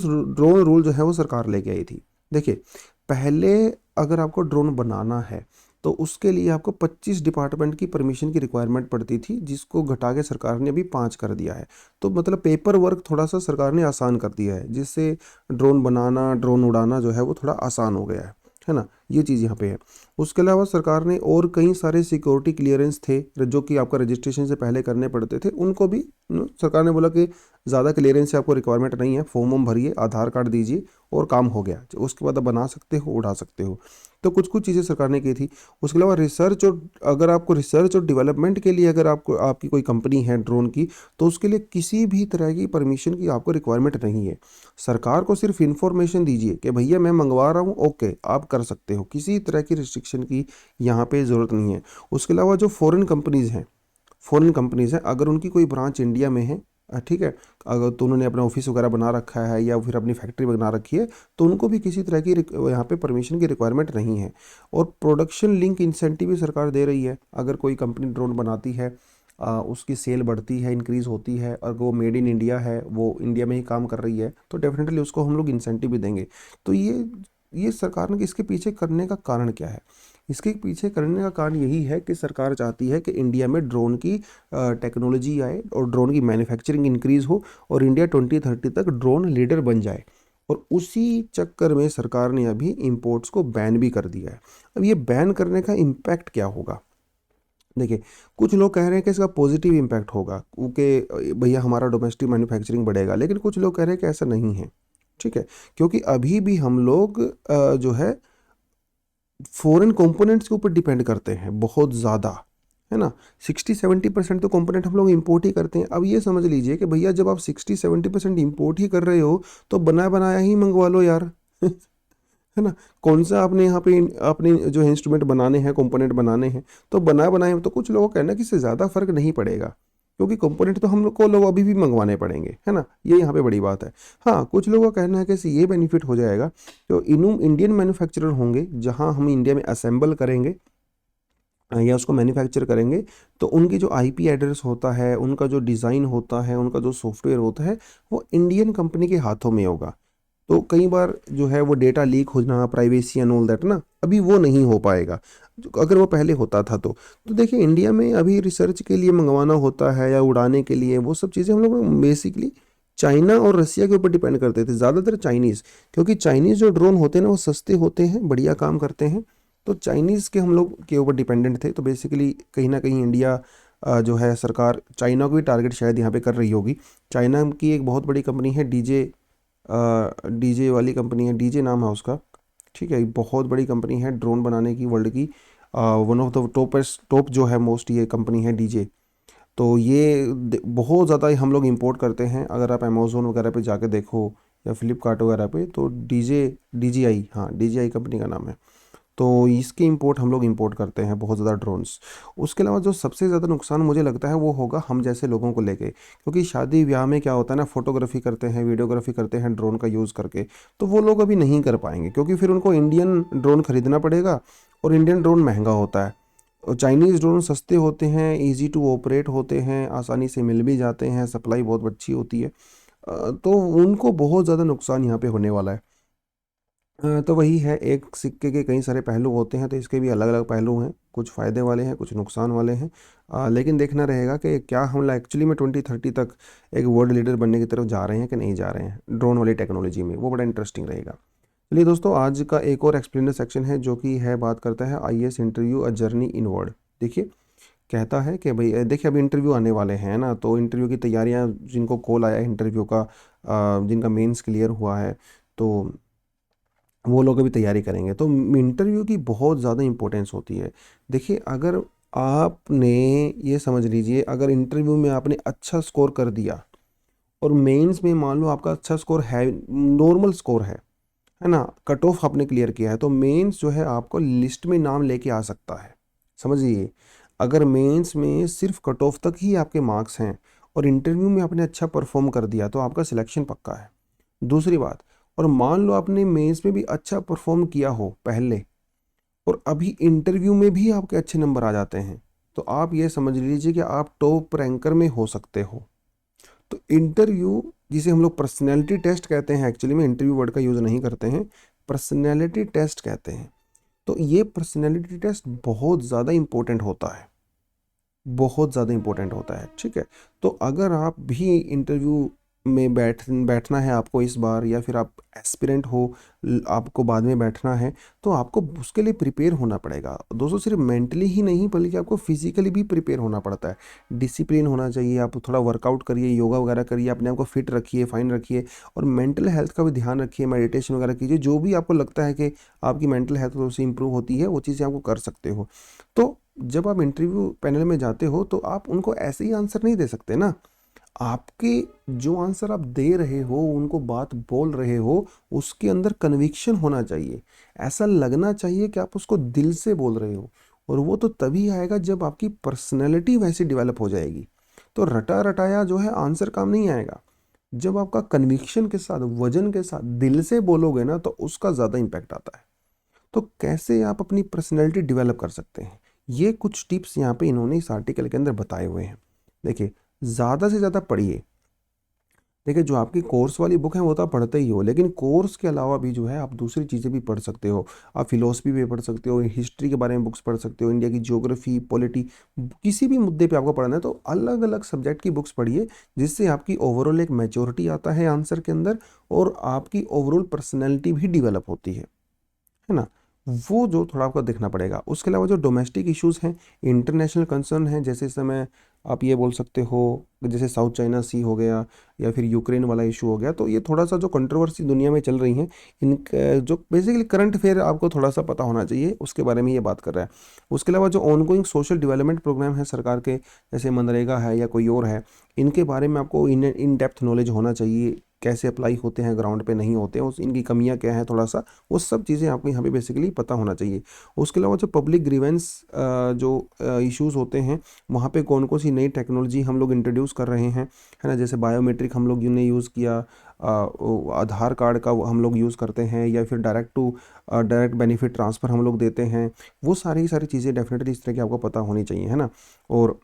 रूल जो है वो सरकार लेके आई थी। देखिए, पहले अगर आपको ड्रोन बनाना है तो उसके लिए आपको 25 डिपार्टमेंट की परमिशन की रिक्वायरमेंट पड़ती थी, जिसको घटा के सरकार ने अभी 5 कर दिया है। तो मतलब पेपर वर्क थोड़ा सा सरकार ने आसान कर दिया है, जिससे ड्रोन बनाना, ड्रोन उड़ाना जो है वो थोड़ा आसान हो गया है ना। ये चीज़ यहाँ पे है। उसके अलावा सरकार ने और कई सारे सिक्योरिटी क्लियरेंस थे जो कि आपका रजिस्ट्रेशन से पहले करने पड़ते थे, उनको भी सरकार ने बोला कि ज़्यादा क्लियरेंस से आपको रिक्वायरमेंट नहीं है, फॉर्म वॉर्म भरिए, आधार कार्ड दीजिए और काम हो गया। उसके बाद आप बना सकते हो, उड़ा सकते हो। तो कुछ कुछ चीज़ें सरकार ने की थी। उसके अलावा रिसर्च, और अगर आपको रिसर्च और डेवलपमेंट के लिए अगर आपको आपकी कोई कंपनी है ड्रोन की, तो उसके लिए किसी भी तरह की परमिशन की आपको रिक्वायरमेंट नहीं है। सरकार को सिर्फ इन्फॉर्मेशन दीजिए कि भैया मैं मंगवा रहा हूँ, ओके आप कर सकते हो, किसी तरह की रिस्ट्रिक्शन की यहाँ पे ज़रूरत नहीं है। उसके अलावा जो फॉरेन कंपनीज़ हैं, अगर उनकी कोई ब्रांच इंडिया में है, ठीक है, अगर तो उन्होंने अपना ऑफिस वगैरह बना रखा है या फिर अपनी फैक्ट्री बना रखी है, तो उनको भी किसी तरह की यहाँ पे परमिशन की रिक्वायरमेंट नहीं है। और प्रोडक्शन लिंक इंसेंटिव भी सरकार दे रही है। अगर कोई कंपनी ड्रोन बनाती है, उसकी सेल बढ़ती है, इंक्रीज़ होती है, और वो मेड इन इंडिया है, वो इंडिया में ही काम कर रही है, तो डेफिनेटली उसको हम लोग इंसेंटिव भी देंगे। तो ये सरकार ने इसके पीछे करने का कारण क्या है? इसके पीछे करने का कारण यही है कि सरकार चाहती है कि इंडिया में ड्रोन की टेक्नोलॉजी आए और ड्रोन की मैन्युफैक्चरिंग इंक्रीज़ हो और इंडिया 2030 तक ड्रोन लीडर बन जाए। और उसी चक्कर में सरकार ने अभी इंपोर्ट्स को बैन भी कर दिया है। अब ये बैन करने का इम्पैक्ट क्या होगा? देखिए, कुछ लोग कह रहे हैं कि इसका पॉजिटिव इम्पैक्ट होगा क्योंकि भैया हमारा डोमेस्टिक मैन्युफैक्चरिंग बढ़ेगा, लेकिन कुछ लोग कह रहे हैं कि ऐसा नहीं है। ठीक है, क्योंकि अभी भी हम लोग जो है फॉरेन कंपोनेंट्स के ऊपर डिपेंड करते हैं बहुत ज़्यादा, है ना। 60-70% तो कंपोनेंट हम लोग इंपोर्ट ही करते हैं। अब ये समझ लीजिए कि भैया जब आप 60-70% इंपोर्ट ही कर रहे हो तो बना बनाया ही मंगवा लो यार है ना। कौन सा आपने यहाँ पे अपने जो इंस्ट्रूमेंट बनाने हैं, कंपोनेंट बनाने हैं, तो बना बनाए तो कुछ लोगों का कहना है कि इससे ज़्यादा फर्क नहीं पड़ेगा, क्योंकि कंपोनेंट तो हम लोग को अभी भी मंगवाने पड़ेंगे, है ना। ये यहाँ पे बड़ी बात है। हाँ, कुछ लोगों का कहना है कि इससे ये बेनिफिट हो जाएगा, जो इंडियन मैन्युफैक्चरर होंगे, जहाँ हम इंडिया में असेंबल करेंगे या उसको मैन्युफैक्चर करेंगे, तो उनकी जो आईपी एड्रेस होता है, उनका जो डिज़ाइन होता है, उनका जो सॉफ्टवेयर होता है, वो इंडियन कंपनी के हाथों में होगा। तो कई बार जो है वो डेटा लीक होना, प्राइवेसी एंड ऑल दैट ना, अभी वो नहीं हो पाएगा अगर वो पहले होता था तो देखिए, इंडिया में अभी रिसर्च के लिए मंगवाना होता है या उड़ाने के लिए, वो सब चीज़ें हम लोग बेसिकली चाइना और रसिया के ऊपर डिपेंड करते थे, ज़्यादातर चाइनीज़, क्योंकि चाइनीज़ जो ड्रोन होते हैं ना वो सस्ते होते हैं, बढ़िया काम करते हैं। तो चाइनीज़ के हम लोग के ऊपर डिपेंडेंट थे। तो बेसिकली कहीं ना कहीं इंडिया जो है, सरकार चाइना को भी टारगेट शायद यहाँ पे कर रही होगी। चाइना की एक बहुत बड़ी कंपनी है डीजे, डीजे वाली कंपनी है, डीजे नाम है उसका। ठीक है, बहुत बड़ी कंपनी है ड्रोन बनाने की, वर्ल्ड की वन ऑफ द टॉप जो है मोस्ट, ये कंपनी है डीजे। तो ये बहुत ज़्यादा हम लोग इंपोर्ट करते हैं। अगर आप अमेज़ोन वगैरह पे जाके देखो या फ्लिपकार्ट वगैरह पे, तो डीजे, डीजीआई, हाँ डीजीआई कंपनी का नाम है। तो इसकी इंपोर्ट हम लोग इंपोर्ट करते हैं बहुत ज़्यादा ड्रोन्स। उसके अलावा जो सबसे ज़्यादा नुकसान मुझे लगता है वो होगा हम जैसे लोगों को लेके, क्योंकि शादी ब्याह में क्या होता है ना, फोटोग्राफी करते हैं, वीडियोग्राफी करते हैं ड्रोन का यूज़ करके, तो वो लोग अभी नहीं कर पाएंगे, क्योंकि फिर उनको इंडियन ड्रोन खरीदना पड़ेगा और इंडियन ड्रोन महंगा होता है। और चाइनीज़ ड्रोन सस्ते होते हैं, ईजी टू ऑपरेट होते हैं, आसानी से मिल भी जाते हैं, सप्लाई बहुत अच्छी होती है। तो उनको बहुत ज़्यादा नुकसान यहाँ पे होने वाला है। तो वही है, एक सिक्के के कई सारे पहलू होते हैं, तो इसके भी अलग अलग पहलू हैं, कुछ फ़ायदे वाले हैं, कुछ नुकसान वाले हैं। लेकिन देखना रहेगा कि क्या हम एक्चुअली में 2030 तक एक वर्ल्ड लीडर बनने की तरफ जा रहे हैं कि नहीं जा रहे हैं ड्रोन वाली टेक्नोलॉजी में, वो बड़ा इंटरेस्टिंग रहेगा। चलिए दोस्तों, आज का एक और एक्सप्लेनर सेक्शन है जो कि है, बात करता है IAS interview a journey in word. देखिए, कहता है कि भाई देखिए, अभी इंटरव्यू आने वाले हैं ना, तो इंटरव्यू की तैयारियां, जिनको कॉल आया है इंटरव्यू का, जिनका मेंस क्लियर हुआ है, तो वो लोग अभी तैयारी करेंगे। तो इंटरव्यू की बहुत ज़्यादा इंपॉर्टेंस होती है। देखिए, अगर आपने, ये समझ लीजिए, अगर इंटरव्यू में आपने अच्छा स्कोर कर दिया और मेंस में मान लो आपका अच्छा स्कोर है, नॉर्मल स्कोर है ना, कट ऑफ आपने क्लियर किया है, तो मेंस जो है आपको लिस्ट में नाम लेके आ सकता है। समझिए, अगर मेंस में सिर्फ कट ऑफ तक ही आपके मार्क्स हैं और इंटरव्यू में आपने अच्छा परफॉर्म कर दिया, तो आपका सिलेक्शन पक्का है। दूसरी बात, और मान लो आपने मेंस में भी अच्छा परफॉर्म किया हो पहले, और अभी इंटरव्यू में भी आपके अच्छे नंबर आ जाते हैं, तो आप ये समझ लीजिए कि आप टॉप रैंकर में हो सकते हो। तो इंटरव्यू, जिसे हम लोग पर्सनैलिटी टेस्ट कहते हैं, एक्चुअली में इंटरव्यू वर्ड का यूज़ नहीं करते हैं, पर्सनैलिटी टेस्ट कहते हैं। तो ये पर्सनैलिटी टेस्ट बहुत ज़्यादा इंपॉर्टेंट होता है, बहुत ज़्यादा इंपॉर्टेंट होता है। ठीक है, तो अगर आप भी इंटरव्यू में बैठना है आपको इस बार, या फिर आप एस्पिरेंट हो, आपको बाद में बैठना है, तो आपको उसके लिए प्रिपेयर होना पड़ेगा दोस्तों। सिर्फ मेंटली ही नहीं, बल्कि आपको फिजिकली भी प्रिपेयर होना पड़ता है। डिसिप्लिन होना चाहिए, आप थोड़ा वर्कआउट करिए, योगा वगैरह करिए, अपने आप को फिट रखिए, फाइन रखिए, और मेंटल हेल्थ का भी ध्यान रखिए, मेडिटेशन वगैरह कीजिए। जो भी आपको लगता है कि आपकी मेंटल हेल्थ थोड़ी सी इंप्रूव होती है, वो चीज़ें आपको कर सकते हो। तो जब आप इंटरव्यू पैनल में जाते हो, तो आप उनको ऐसे ही आंसर नहीं दे सकते ना। आपके जो आंसर आप दे रहे हो, उनको बात बोल रहे हो, उसके अंदर कन्विक्शन होना चाहिए। ऐसा लगना चाहिए कि आप उसको दिल से बोल रहे हो, और वो तो तभी आएगा जब आपकी पर्सनैलिटी वैसी डेवलप हो जाएगी। तो रटा रटाया जो है आंसर काम नहीं आएगा। जब आपका कन्विक्शन के साथ, वजन के साथ, दिल से बोलोगे ना, तो उसका ज़्यादा इम्पैक्ट आता है। तो कैसे आप अपनी पर्सनैलिटी डेवलप कर सकते हैं, ये कुछ टिप्स यहाँ पे इन्होंने इस आर्टिकल के अंदर बताए हुए हैं। देखिए, ज़्यादा से ज़्यादा पढ़िए, देखिए, जो आपकी कोर्स वाली बुक है वो तो आप पढ़ते ही हो, लेकिन कोर्स के अलावा भी जो है आप दूसरी चीज़ें भी पढ़ सकते हो। आप फिलोसफी भी पढ़ सकते हो, हिस्ट्री के बारे में बुक्स पढ़ सकते हो, इंडिया की ज्योग्राफी, पॉलिटी, किसी भी मुद्दे पे आपको पढ़ना है तो अलग अलग सब्जेक्ट की बुक्स पढ़िए, जिससे आपकी ओवरऑल एक मैच्योरिटी आता है आंसर के अंदर, और आपकी ओवरऑल पर्सनैलिटी भी डेवलप होती है ना। वो जो थोड़ा आपको देखना पड़ेगा। उसके अलावा जो डोमेस्टिक इश्यूज़ हैं, इंटरनेशनल कंसर्न हैं, जैसे इस समय आप ये बोल सकते हो, जैसे साउथ चाइना सी हो गया, या फिर यूक्रेन वाला इशू हो गया, तो ये थोड़ा सा जो कंट्रोवर्सी दुनिया में चल रही हैं, इनका जो बेसिकली करंट अफेयर आपको थोड़ा सा पता होना चाहिए, उसके बारे में ये बात कर रहा है। उसके अलावा जो ऑनगोइंग सोशल डेवलपमेंट प्रोग्राम है सरकार के, जैसे मनरेगा है या कोई और है, इनके बारे में आपको इन डेप्थ नॉलेज होना चाहिए, कैसे अप्लाई होते हैं, ग्राउंड पे नहीं होते हैं, उस इनकी कमियां क्या हैं, थोड़ा सा वो सब चीज़ें आपको यहाँ पे बेसिकली पता होना चाहिए। उसके अलावा जो पब्लिक ग्रीवेंस जो इश्यूज़ होते हैं, वहाँ पे कौन कौन सी नई टेक्नोलॉजी हम लोग इंट्रोड्यूस कर रहे हैं, है ना। जैसे बायोमेट्रिक हम लोग ने यूज़ किया, आधार कार्ड का हम लोग यूज़ करते हैं, या फिर डायरेक्ट बेनिफिट ट्रांसफ़र हम लोग देते हैं। वो सारी सारी चीज़ें डेफिनेटली इस तरह की आपको पता होनी चाहिए, है ना। और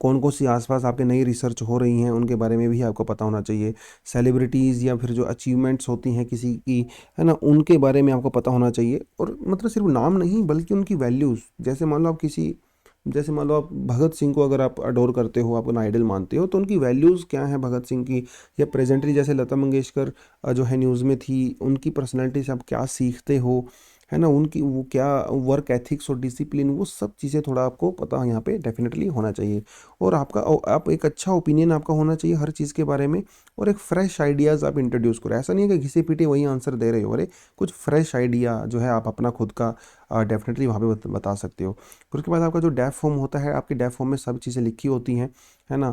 कौन कौन सी आसपास आपके नई रिसर्च हो रही हैं, उनके बारे में भी आपको पता होना चाहिए। सेलिब्रिटीज़ या फिर जो अचीवमेंट्स होती हैं किसी की, है ना, उनके बारे में आपको पता होना चाहिए। और मतलब सिर्फ नाम नहीं, बल्कि उनकी वैल्यूज़, जैसे मान लो आप भगत सिंह को अगर आप अडोर करते हो, आप उन्हें आइडल मानते हो, तो उनकी वैल्यूज़ क्या हैं भगत सिंह की। या प्रेजेंटली जैसे लता मंगेशकर जो है न्यूज़ में थी, उनकी पर्सनैलिटी से आप क्या सीखते हो, है ना, उनकी वो क्या वर्क एथिक्स और डिसिप्लिन, वो सब चीज़ें थोड़ा आपको पता यहाँ पे डेफिनेटली होना चाहिए। और आप एक अच्छा ओपिनियन आपका होना चाहिए हर चीज़ के बारे में, और एक फ्रेश आइडियाज़ आप इंट्रोड्यूस करो। ऐसा नहीं है कि घिसे पीटे वही आंसर दे रहे हो, अरे कुछ फ्रेश आइडिया जो है आप अपना खुद का डेफिनेटली वहाँ पे बता सकते हो। फिर उसके बाद आपका जो डेफ फॉर्म होता है, आपके डेफ फॉर्म में सब चीज़ें लिखी होती हैं, है ना।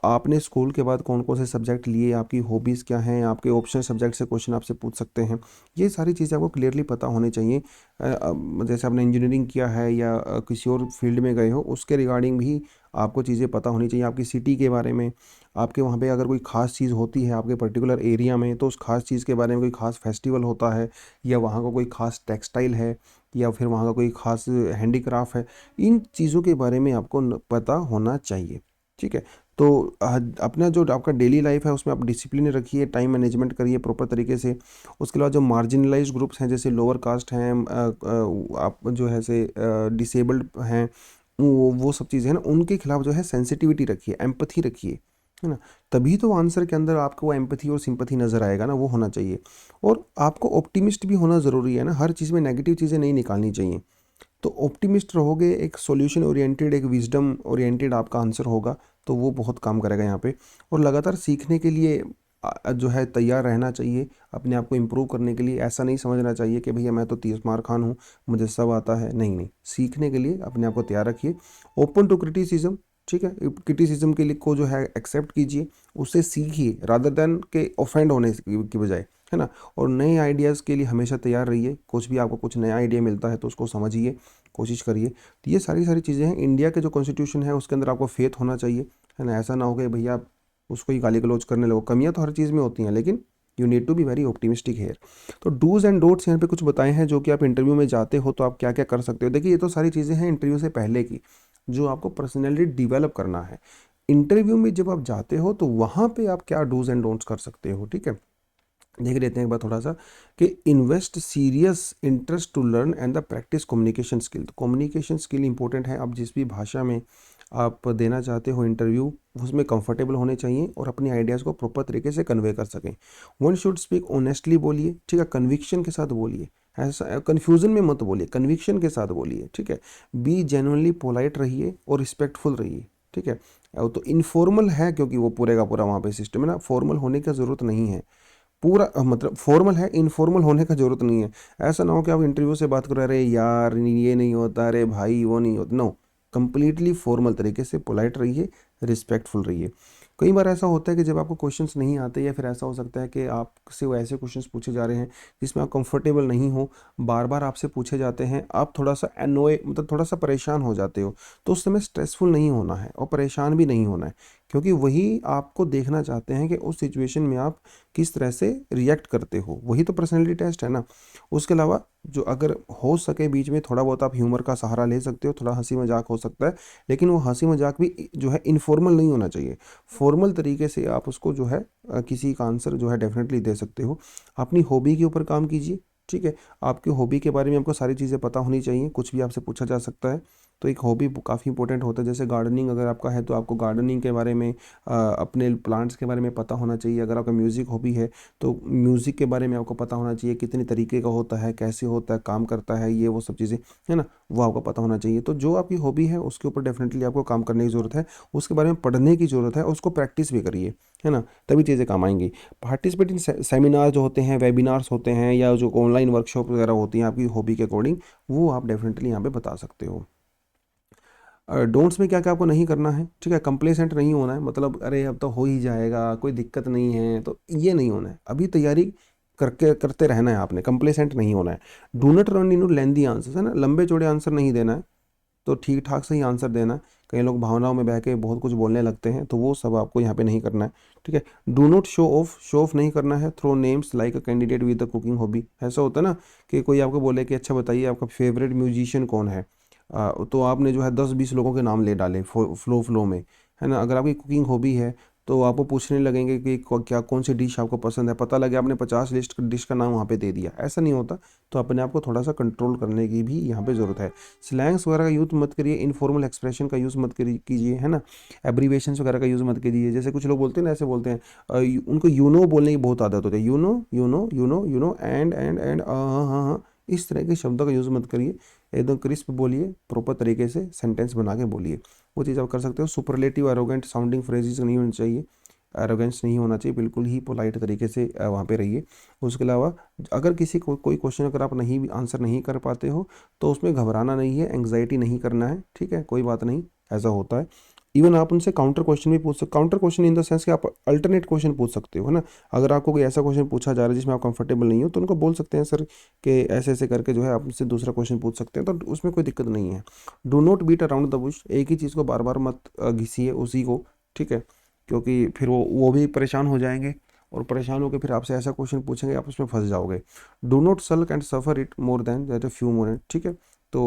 आपने स्कूल के बाद कौन कौन से सब्जेक्ट लिए, आपकी हॉबीज़ क्या हैं, आपके ऑप्शनल सब्जेक्ट से क्वेश्चन आपसे पूछ सकते हैं। ये सारी चीज़ें आपको क्लियरली पता होनी चाहिए। जैसे आपने इंजीनियरिंग किया है या किसी और फील्ड में गए हो, उसके रिगार्डिंग भी आपको चीज़ें पता होनी चाहिए। आपकी सिटी के बारे में, आपके वहाँ पे अगर कोई ख़ास चीज़ होती है आपके पर्टिकुलर एरिया में, तो उस ख़ास चीज़ के बारे में कोई ख़ास फेस्टिवल होता है, या वहाँ का कोई ख़ास टेक्सटाइल है, या फिर वहाँ का कोई ख़ास हैंडीक्राफ्ट है, इन चीज़ों के बारे में आपको पता होना चाहिए। ठीक है। तो अपना जो आपका डेली लाइफ है उसमें आप डिसिप्लिन रखिए, टाइम मैनेजमेंट करिए प्रॉपर तरीके से। उसके अलावा जो मार्जिनलाइज्ड ग्रुप्स हैं, जैसे लोअर कास्ट हैं, आप जो है से डिसेबल्ड हैं, वो सब चीज़ें हैं ना, उनके खिलाफ जो है सेंसिटिविटी रखिए, एम्पथी रखिए, है ना। तभी तो आंसर के अंदर आपको वो एम्पथी और सिंपथी नज़र आएगा ना, वो होना चाहिए। और आपको ऑप्टिमिस्ट भी होना ज़रूरी है ना, हर चीज़ में नेगेटिव चीज़ें नहीं निकालनी चाहिए। तो ऑप्टिमिस्ट रहोगे, एक सॉल्यूशन ओरिएंटेड, एक विजडम ओरिएंटेड आपका आंसर होगा, तो वो बहुत काम करेगा यहाँ पे। और लगातार सीखने के लिए जो है तैयार रहना चाहिए, अपने आप को इम्प्रूव करने के लिए। ऐसा नहीं समझना चाहिए कि भैया मैं तो 30 मार खान हूँ, मुझे सब आता है। नहीं नहीं, सीखने के लिए अपने आप को तैयार रखिए। ओपन टू क्रिटिसिज्म, ठीक है, क्रिटिसिज्म के लिए को जो है एक्सेप्ट कीजिए, उससे सीखिए रादर देन के ऑफेंड होने की बजाय, है ना। और नए आइडियाज़ के लिए हमेशा तैयार रहिए, कुछ भी आपको कुछ नया आइडिया मिलता है तो उसको समझिए, कोशिश करिए। तो ये सारी सारी चीज़ें हैं। इंडिया के जो कॉन्स्टिट्यूशन है उसके अंदर आपको फेथ होना चाहिए, है ना। ऐसा ना हो कि भैया आप उसको ही गाली गलौज करने लगो। कमियां तो हर चीज़ में होती हैं, लेकिन you need to be very optimistic here. तो डूज एंड डोंट्स यहाँ पे कुछ बताए हैं, जो कि आप इंटरव्यू में जाते हो तो आप क्या क्या कर सकते हो। देखिए, ये तो सारी चीज़ें हैं इंटरव्यू से पहले की, जो आपको पर्सनैलिटी डेवलप करना है। इंटरव्यू में जब आप जाते हो तो वहाँ पे आप क्या डूज एंड डोंट्स कर सकते हो, ठीक है। देख लेते हैं एक बार थोड़ा सा, कि invest serious interest to learn and the practice communication skill. तो कम्युनिकेशन स्किल इंपॉर्टेंट है। आप जिस भी भाषा में आप देना चाहते हो इंटरव्यू, उसमें कंफर्टेबल होने चाहिए और अपनी आइडियाज़ को प्रॉपर तरीके से कन्वे कर सकें। वन शुड स्पीक ऑनेस्टली बोलिए, ठीक है, कन्विक्शन के साथ बोलिए, ऐसा कन्फ्यूजन में मत बोलिए, कन्विक्शन के साथ बोलिए, ठीक है। बी जेन्युइनली पोलाइट रहिए और रिस्पेक्टफुल रहिए, ठीक है। तो इनफॉर्मल है, क्योंकि वो पूरे का पूरा वहाँ पे सिस्टम है ना, फॉर्मल होने की ज़रूरत नहीं है। पूरा मतलब फॉर्मल है, इनफॉर्मल होने का ज़रूरत नहीं है। ऐसा ना हो कि आप इंटरव्यू से बात करो, अरे यार ये नहीं होता, अरे भाई वो नहीं होता, नो। कंप्लीटली फॉर्मल तरीके से पोलाइट रहिए, रिस्पेक्टफुल रहिए। कई बार ऐसा होता है कि जब आपको क्वेश्चंस नहीं आते, या फिर ऐसा हो सकता है कि आपसे वो ऐसे क्वेश्चंस पूछे जा रहे हैं जिसमें आप कंफर्टेबल नहीं हो, बार बार आपसे पूछे जाते हैं, आप थोड़ा सा एनोए मतलब थोड़ा सा परेशान हो जाते हो। तो उस समय स्ट्रेसफुल नहीं होना है और परेशान भी नहीं होना है। क्योंकि वही आपको देखना चाहते हैं कि उस सिचुएशन में आप किस तरह से रिएक्ट करते हो, वही तो पर्सनैलिटी टेस्ट है ना। उसके अलावा जो अगर हो सके बीच में थोड़ा बहुत आप ह्यूमर का सहारा ले सकते हो, थोड़ा हंसी मजाक हो सकता है, लेकिन वो हंसी मजाक भी जो है इनफॉर्मल नहीं होना चाहिए। फॉर्मल तरीके से आप उसको जो है किसी का आंसर जो है डेफिनेटली दे सकते हो। अपनी हॉबी के ऊपर काम कीजिए, ठीक है। आपकी हॉबी के बारे में आपको सारी चीज़ें पता होनी चाहिए, कुछ भी आपसे पूछा जा सकता है। तो एक हॉबी काफ़ी इंपॉर्टेंट होता है, जैसे गार्डनिंग अगर आपका है तो आपको गार्डनिंग के बारे में अपने प्लांट्स के बारे में पता होना चाहिए। अगर आपका म्यूज़िक हॉबी है तो म्यूज़िक के बारे में आपको पता होना चाहिए, कितने तरीके का होता है, कैसे होता है, काम करता है, ये वो सब चीज़ें, है ना, वो आपको पता होना चाहिए। तो जो आपकी हॉबी है उसके ऊपर डेफिनेटली आपको काम करने की ज़रूरत है, उसके बारे में पढ़ने की ज़रूरत है, उसको प्रैक्टिस भी करिए, है ना, तभी चीज़ें काम आएंगी। पार्टिसिपेट इन सेमिनार जो होते हैं, वेबिनार्स होते हैं, या जो ऑनलाइन वर्कशॉप वगैरह होती हैं आपकी हॉबी के अकॉर्डिंग, वो आप डेफिनेटली यहाँ पे बता सकते हो। डोंट्स में क्या क्या आपको नहीं करना है, ठीक है। कंप्लेसेंट नहीं होना है, मतलब अरे अब तो हो ही जाएगा, कोई दिक्कत नहीं है, तो ये नहीं होना है। अभी तैयारी करके करते रहना है आपने, कंप्लेसेंट नहीं होना है। Do not run in lengthy answers, है ना, लंबे चौड़े आंसर नहीं देना है, तो ठीक ठाक से ही आंसर देना है। कई लोग भावनाओं में बह के बहुत कुछ बोलने लगते हैं, तो वो सब आपको यहाँ पे नहीं करना है, ठीक है। डू नॉट शो ऑफ नहीं करना है। Throw names like a candidate with the cooking hobby, ऐसा होता है ना कि कोई आपको बोले कि अच्छा बताइए आपका फेवरेट म्यूजिशियन कौन है, तो आपने जो है 10-20 लोगों के नाम ले डाले फ्लो में, है ना। अगर आपकी कुकिंग हॉबी है तो आपको पूछने लगेंगे कि क्या कौन सी डिश आपको पसंद है, पता लगे आपने 50 लिस्ट डिश का नाम वहाँ पे दे दिया, ऐसा नहीं होता। तो अपने आप को थोड़ा सा कंट्रोल करने की भी यहाँ पे ज़रूरत है। स्लैंग्स वगैरह का यूज़ मत करिए, इनफॉर्मल एक्सप्रेशन का यूज़ मत कीजिए, है ना। एब्रीवेशंस वगैरह का यूज़ मत कीजिए, जैसे कुछ लोग बोलते हैं ना, ऐसे बोलते हैं उनको बोलने की बहुत आदत होती है, एंड हाँ हाँ हाँ, इस तरह के शब्दों का यूज़ मत करिए। एकदम क्रिस्प बोलिए, प्रॉपर तरीके से सेंटेंस बना के बोलिए, वो चीज़ आप कर सकते हो। सुपरलेटिव एरोगेंट साउंडिंग फ्रेजेस नहीं होनी चाहिए, एरोगेंस नहीं होना चाहिए, बिल्कुल ही पोलाइट तरीके से वहाँ पे रहिए। उसके अलावा अगर किसी को कोई क्वेश्चन अगर आप नहीं आंसर नहीं कर पाते हो तो उसमें घबराना नहीं है, एंग्जाइटी नहीं करना है, ठीक है, कोई बात नहीं, ऐसा होता है। इवन आप उनसे काउंटर क्वेश्चन भी पूछ सकते, counter question in the sense कि आप अल्टरनेट क्वेश्चन पूछ सकते हो, है ना। अगर आपको कोई ऐसा क्वेश्चन पूछा जा रहा है जिसमें आप कंफर्टेबल नहीं हो, तो उनको बोल सकते हैं सर कि ऐसे ऐसे करके जो है आप मुझसे दूसरा क्वेश्चन पूछ सकते हैं, तो उसमें कोई दिक्कत नहीं है। Do not beat around the bush, एक ही चीज़ को बार बार मत घिसिए उसी को, ठीक है, क्योंकि फिर वो भी परेशान हो जाएंगे, और परेशान होकर फिर आपसे ऐसा क्वेश्चन पूछेंगे आप उसमें फंस जाओगे। Do not sulk and suffer it more than that a few minute, ठीक है। तो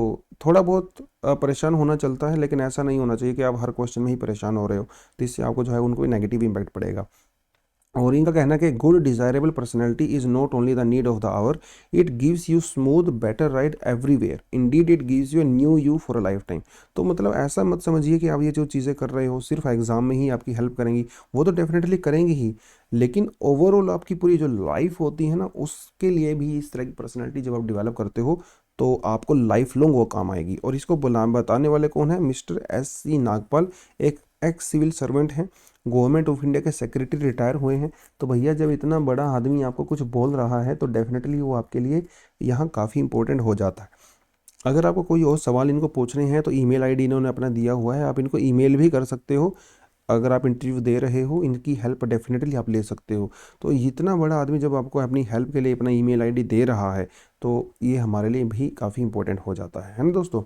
थोड़ा बहुत परेशान होना चलता है, लेकिन ऐसा नहीं होना चाहिए कि आप हर क्वेश्चन में ही परेशान हो रहे हो, तो इससे आपको जो है उनको नेगेटिव इम्पैक्ट पड़ेगा। और इनका कहना है कि good desirable personality is not only the need of the hour, it gives you smooth better ride everywhere, indeed it gives you new you for a lifetime. तो मतलब ऐसा मत समझिए कि आप ये जो चीज़ें कर रहे हो सिर्फ एग्जाम में ही आपकी हेल्प करेंगी, वो तो डेफिनेटली करेंगी ही, लेकिन ओवरऑल आपकी पूरी जो लाइफ होती है ना, उसके लिए भी इस तरह की पर्सनैलिटी जब आप डेवलप करते हो तो आपको लाइफ लॉन्ग वो काम आएगी। और इसको बताने वाले कौन है, मिस्टर S.C. नागपाल, एक एक्स सिविल सर्वेंट हैं, गवर्नमेंट ऑफ इंडिया के सेक्रेटरी, रिटायर हुए हैं। तो भैया जब इतना बड़ा आदमी आपको कुछ बोल रहा है तो डेफिनेटली वो आपके लिए यहाँ काफ़ी इंपॉर्टेंट हो जाता है। अगर आपको कोई और सवाल इनको पूछने हैं तो ईमेल आईडी इन्होंने अपना दिया हुआ है, आप इनको ईमेल भी कर सकते हो। अगर आप इंटरव्यू दे रहे हो, इनकी हेल्प डेफिनेटली आप ले सकते हो। तो इतना बड़ा आदमी जब आपको अपनी हेल्प के लिए अपना ईमेल आईडी दे रहा है तो ये हमारे लिए भी काफ़ी इंपॉर्टेंट हो जाता है ना दोस्तों।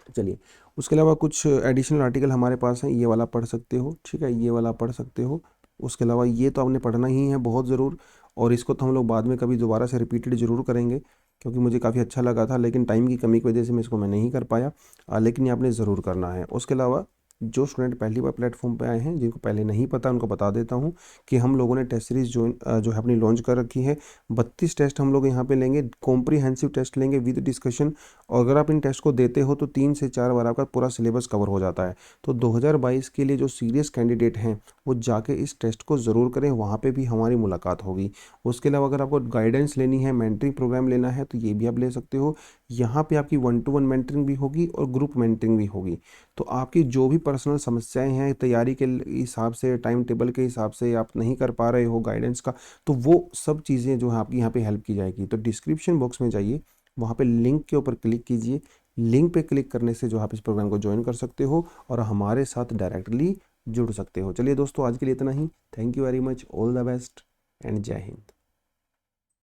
चलिए, उसके अलावा कुछ एडिशनल आर्टिकल हमारे पास हैं, ये वाला पढ़ सकते हो, ठीक है, ये वाला पढ़ सकते हो। उसके अलावा ये तो आपने पढ़ना ही है बहुत ज़रूर, और इसको तो हम लोग बाद में कभी दोबारा से रिपीटेड ज़रूर करेंगे, क्योंकि मुझे काफ़ी अच्छा लगा था, लेकिन टाइम की कमी की वजह से मैं नहीं कर पाया। लेकिन ये आपने ज़रूर करना है। उसके अलावा जो स्टूडेंट पहली बार प्लेटफॉर्म पे आए हैं, जिनको पहले नहीं पता, उनको बता देता हूँ कि हम लोगों ने टेस्ट सीरीज जो है अपनी लॉन्च कर रखी है। 32 टेस्ट हम लोग यहाँ पे लेंगे, कॉम्प्रीहेंसिव टेस्ट लेंगे विद डिस्कशन, और अगर आप इन टेस्ट को देते हो तो 3 से 4 बार आपका पूरा सिलेबस कवर हो जाता है। तो 2022 के लिए जो सीरियस कैंडिडेट हैं वो जाके इस टेस्ट को ज़रूर करें, वहाँ पे भी हमारी मुलाकात होगी। उसके अलावा अगर आपको गाइडेंस लेनी है, मेंटरिंग प्रोग्राम लेना है, तो ये भी आप ले सकते हो। यहाँ पे आपकी 1-to-1 मेंटरिंग भी होगी और ग्रुप मेंटरिंग भी होगी। तो आपकी जो भी पर्सनल समस्याएं हैं, तैयारी के हिसाब से, टाइम टेबल के हिसाब से आप नहीं कर पा रहे हो गाइडेंस का, तो वो सब चीज़ें जो है आपकी यहाँ पे हेल्प की जाएगी। तो डिस्क्रिप्शन बॉक्स में जाइए, वहाँ पे लिंक के ऊपर क्लिक कीजिए, लिंक पे क्लिक करने से जो आप इस प्रोग्राम को ज्वाइन कर सकते हो और हमारे साथ डायरेक्टली जुड़ सकते हो। चलिए दोस्तों, आज के लिए इतना ही। Thank you very much, all the best and जय हिंद।